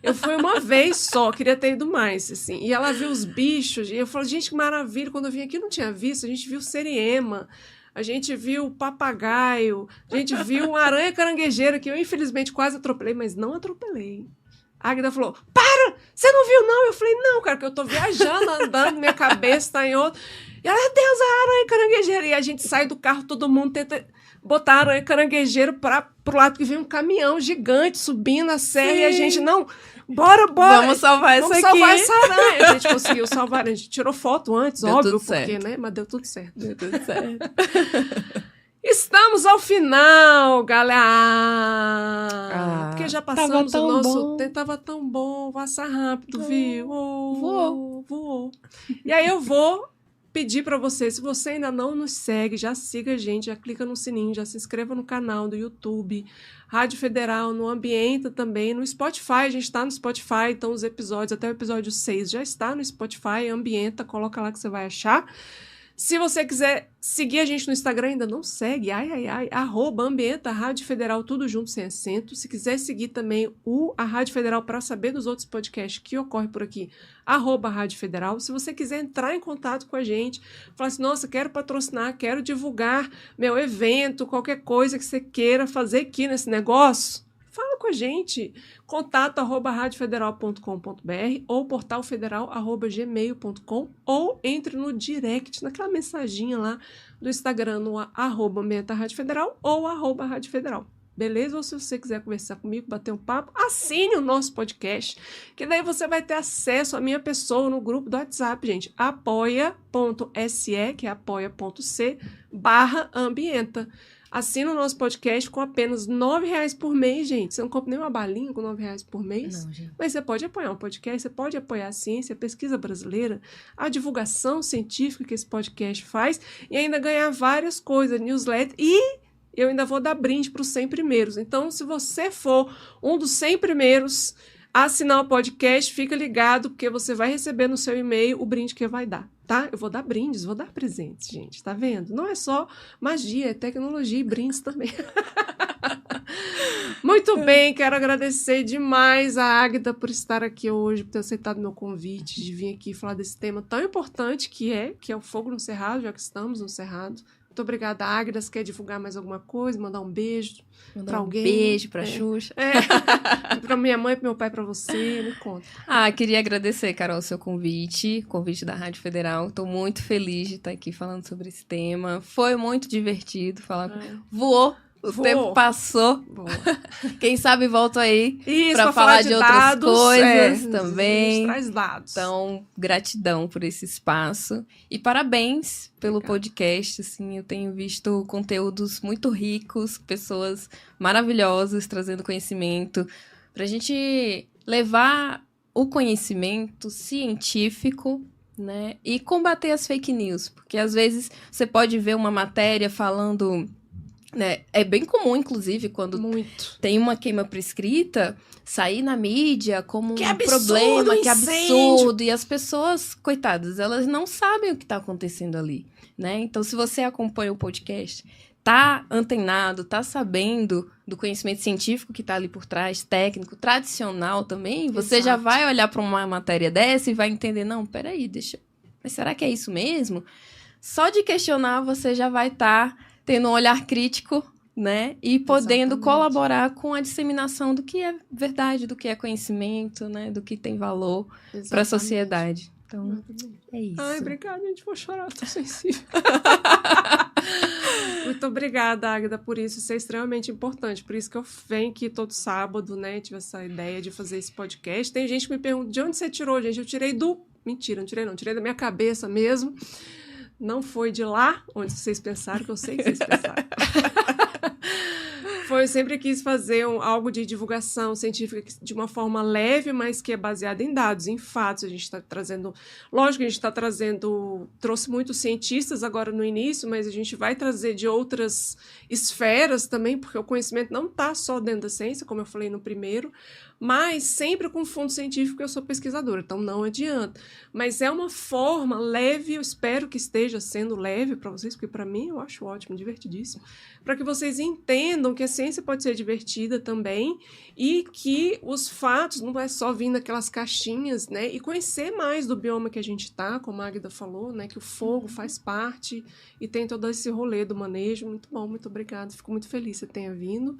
Eu fui uma vez só, queria ter ido mais, assim. E ela viu os bichos, e eu falei, gente, que maravilha. Quando eu vim aqui, eu não tinha visto. A gente viu seriema, a gente viu papagaio, a gente viu uma aranha caranguejeira, que eu, infelizmente, quase atropelei, mas não atropelei. A Águida falou, para! Você não viu, não? Eu falei, não, cara, que eu tô viajando, andando, minha cabeça tá em outro. E ela, Deus, a aranha caranguejeira. E a gente sai do carro, todo mundo tenta botar a aranha caranguejeira pro lado que vem um caminhão gigante subindo a serra. Sim. E a gente, não, bora. Vamos salvar essa aqui. Vamos salvar essa aranha. A gente conseguiu salvar, a gente tirou foto antes, deu óbvio, tudo porque, certo. Né? Mas deu tudo certo. Estamos ao final, galera! Porque já passamos o nosso tempo. Tava tão bom, passa rápido, viu? Voou. E aí eu vou pedir para você, se você ainda não nos segue, já siga a gente, já clica no sininho, já se inscreva no canal do YouTube, Rádio Federal, no Ambienta também, no Spotify, a gente está no Spotify, então os episódios, até o episódio 6 já está no Spotify, Ambienta, coloca lá que você vai achar. Se você quiser seguir a gente no Instagram, ainda não segue, @Ambienta, Rádio Federal, tudo junto, sem acento. Se quiser seguir também a Rádio Federal para saber dos outros podcasts que ocorrem por aqui, @Rádio Federal. Se você quiser entrar em contato com a gente, falar assim, nossa, quero patrocinar, quero divulgar meu evento, qualquer coisa que você queira fazer aqui nesse negócio, fala com a gente, contato@radiofederal.com.br ou portalfederal@gmail.com ou entre no direct, naquela mensaginha lá do Instagram, no @AmbientaRádioFederal ou @RádioFederal. Beleza? Ou se você quiser conversar comigo, bater um papo, assine o nosso podcast, que daí você vai ter acesso à minha pessoa no grupo do WhatsApp, gente. apoia.se, que é apoia.c/ambienta. Assina o nosso podcast com apenas R$9 por mês, gente. Você não compra nem uma balinha com R$9 por mês. Não, gente. Mas você pode apoiar um podcast, você pode apoiar a ciência, a pesquisa brasileira, a divulgação científica que esse podcast faz e ainda ganhar várias coisas, newsletter e eu ainda vou dar brinde para os 100 primeiros. Então, se você for um dos 100 primeiros a assinar o podcast, fica ligado, porque você vai receber no seu e-mail o brinde que vai dar, tá? Eu vou dar brindes, vou dar presentes, gente, tá vendo? Não é só magia, é tecnologia e brindes também. Muito bem, quero agradecer demais a Águida por estar aqui hoje, por ter aceitado meu convite de vir aqui falar desse tema tão importante que é o fogo no cerrado, já que estamos no cerrado. Muito obrigada, Águida. Você quer divulgar mais alguma coisa? Mandar um beijo para alguém? Beijo para Xuxa. Para minha mãe, para meu pai, para você. Me conta. Queria agradecer, Carol, o seu convite da Rádio Federal. Estou muito feliz de estar aqui falando sobre esse tema. Foi muito divertido falar. Voou. O tempo passou. Boa. Quem sabe volto aí para falar de outras coisas também. Traz dados. Então, gratidão por esse espaço. E parabéns pelo podcast. Assim, eu tenho visto conteúdos muito ricos, pessoas maravilhosas trazendo conhecimento. Para a gente levar o conhecimento científico, né, e combater as fake news. Porque às vezes você pode ver uma matéria falando né? É bem comum, inclusive, quando tem uma queima prescrita, sair na mídia como um problema, que absurdo. E as pessoas, coitadas, elas não sabem o que está acontecendo ali, né? Então, se você acompanha o podcast, tá antenado, tá sabendo do conhecimento científico que tá ali por trás, técnico, tradicional também, você já vai olhar para uma matéria dessa e vai entender, não, peraí, mas será que é isso mesmo? Só de questionar, você já vai estar tendo um olhar crítico, né? E podendo colaborar com a disseminação do que é verdade, do que é conhecimento, né? Do que tem valor para a sociedade. Então, é isso. Ai, obrigada, gente. Vou chorar, tô sensível. Muito obrigada, Águeda, por isso. Isso é extremamente importante. Por isso que eu venho aqui todo sábado, né? Tive essa ideia de fazer esse podcast. Tem gente que me pergunta, de onde você tirou, gente? Eu tirei do... Mentira, não tirei não. Tirei da minha cabeça mesmo. Não foi de lá onde vocês pensaram, que eu sei que vocês pensaram. Eu sempre quis fazer algo de divulgação científica de uma forma leve, mas que é baseada em dados, em fatos. A gente está trazendo... Lógico que a gente está trazendo... Trouxe muitos cientistas agora no início, mas a gente vai trazer de outras esferas também, porque o conhecimento não está só dentro da ciência, como eu falei no primeiro, mas sempre com fundo científico. Eu sou pesquisadora, então não adianta. Mas é uma forma leve, eu espero que esteja sendo leve para vocês, porque para mim eu acho ótimo, divertidíssimo, para que vocês entendam que a ciência pode ser divertida também e que os fatos não é só vir daquelas caixinhas, né? E conhecer mais do bioma que a gente está, como a Águeda falou, né? Que o fogo faz parte e tem todo esse rolê do manejo. Muito bom, muito obrigada. Fico muito feliz que você tenha vindo.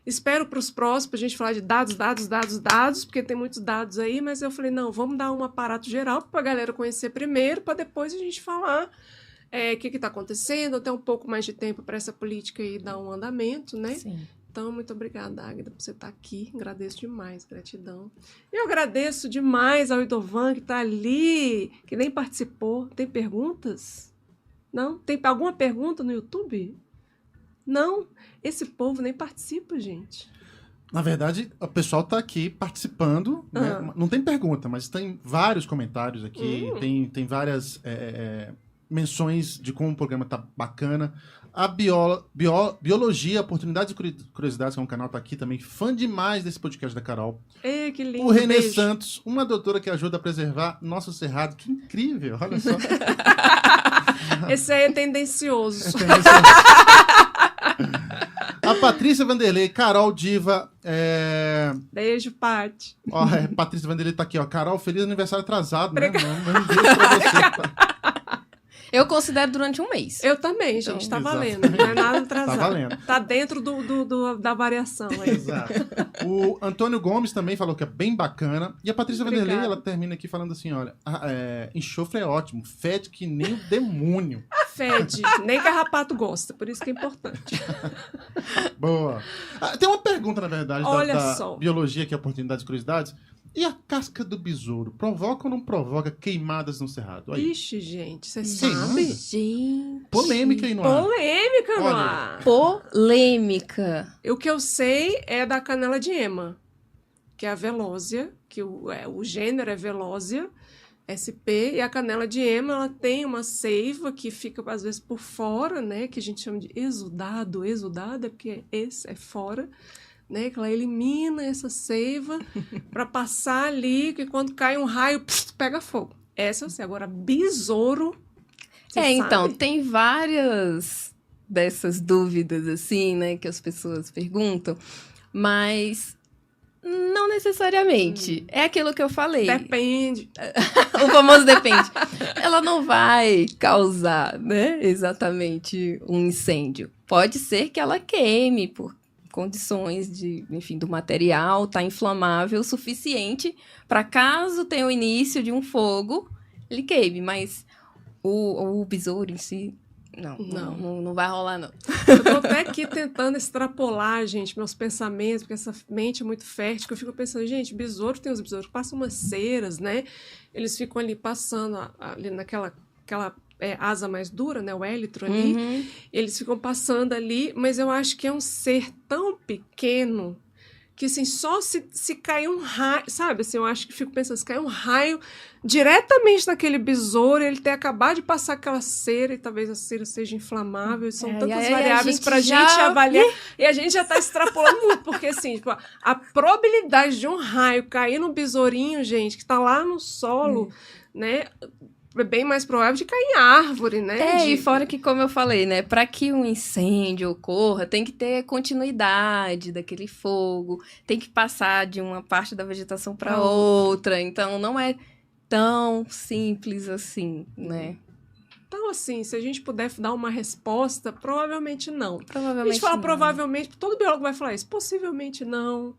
Espero para os próximos, para a gente falar de dados, porque tem muitos dados aí, mas eu falei, não, vamos dar um aparato geral para a galera conhecer primeiro, para depois a gente falar o que está acontecendo, ter um pouco mais de tempo para essa política aí dar um andamento, né? Sim. Então, muito obrigada, Águeda, por você estar aqui. Agradeço demais, gratidão. E eu agradeço demais ao Idovan, que está ali, que nem participou. Tem perguntas? Não? Tem alguma pergunta no YouTube? Não? Esse povo nem participa, gente. Na verdade, o pessoal está aqui participando, né? Não tem pergunta, mas tem vários comentários aqui, tem várias menções de como o programa tá bacana. A Biologia, Oportunidades e Curiosidades, que é um canal, tá aqui também, fã demais desse podcast da Carol. Ei, que lindo. O Renê Santos, uma doutora que ajuda a preservar nosso cerrado. Que incrível, olha só. Esse aí é tendencioso. A Patrícia Vanderlei, Carol Diva. Beijo, Paty. Ó, Patrícia Vanderlei tá aqui, ó. Carol, feliz aniversário atrasado, né? Um beijo pra você. Tá? Eu considero durante um mês. Eu também, gente. Então, tá valendo. Não é nada atrasado. Tá valendo. Tá dentro da variação aí. Exato. O Antônio Gomes também falou que é bem bacana. E a Patrícia Vanderlei, ela termina aqui falando assim, olha, enxofre é ótimo, fede que nem o demônio. Fede, nem carrapato gosta, por isso que é importante. Boa. Tem uma pergunta, na verdade, da só. Biologia, que é Oportunidades e Curiosidades. E a casca do besouro, provoca ou não provoca queimadas no cerrado? Aí. Ixi, gente, você sabe? Gente. Polêmica aí no ar. Polêmica no ar. Polêmica. O que eu sei é da canela de ema, que é a velósia, que o gênero é velósia, SP, e a canela de ema, ela tem uma seiva que fica, às vezes, por fora, né? Que a gente chama de exudado. Exudado é porque é fora. Né, que ela elimina essa seiva para passar ali, que quando cai um raio, pega fogo. Essa eu sei. Agora, besouro, então, tem várias dessas dúvidas, assim, né, que as pessoas perguntam, mas não necessariamente. É aquilo que eu falei. Depende. O famoso depende. Ela não vai causar, né, exatamente um incêndio. Pode ser que ela queime por condições do material tá inflamável o suficiente para caso tenha o início de um fogo, ele queime, mas o besouro em si, não vai rolar, não. Eu tô até aqui tentando extrapolar, gente, meus pensamentos, porque essa mente é muito fértil, que eu fico pensando, gente, besouro, tem os besouros que passam umas ceras, né? Eles ficam ali passando ali naquela asa mais dura, né, o élitro ali, eles ficam passando ali, mas eu acho que é um ser tão pequeno que assim, só se cair um raio, sabe, assim, eu acho que fico pensando, se cair um raio diretamente naquele besouro, ele ter acabado de passar aquela cera, e talvez a cera seja inflamável, são tantas variáveis pra gente avaliar, e a gente já tá extrapolando muito, porque assim, tipo, a probabilidade de um raio cair no besourinho, gente, que tá lá no solo, né, é bem mais provável de cair em árvore, né? E fora que, como eu falei, né? Para que um incêndio ocorra, tem que ter continuidade daquele fogo, tem que passar de uma parte da vegetação para outra. Então, não é tão simples assim, né? Então, assim, se a gente puder dar uma resposta, provavelmente não. Provavelmente a gente fala não. provavelmente, todo biólogo vai falar isso. Possivelmente não,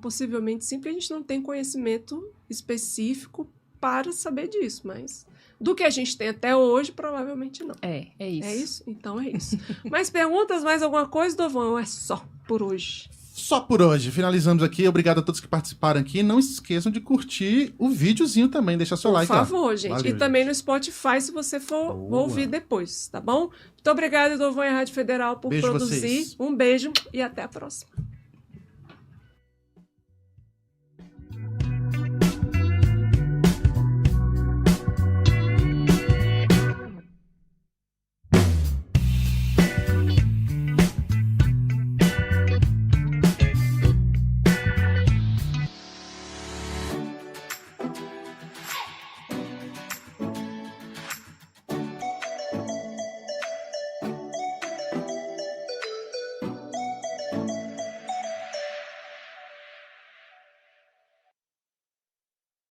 possivelmente sim, porque a gente não tem conhecimento específico para saber disso, mas do que a gente tem até hoje, provavelmente não. É isso. É isso? Então é isso. Mais perguntas, mais alguma coisa, Dovão? É só por hoje. Só por hoje. Finalizamos aqui. Obrigado a todos que participaram aqui. Não esqueçam de curtir o videozinho também. Deixa seu like lá. Por favor, gente. Valeu, e também gente. no Spotify, se você for ouvir depois, tá bom? Muito obrigada, Dovão e Rádio Federal, por Beijo produzir. vocês. Um beijo e até a próxima.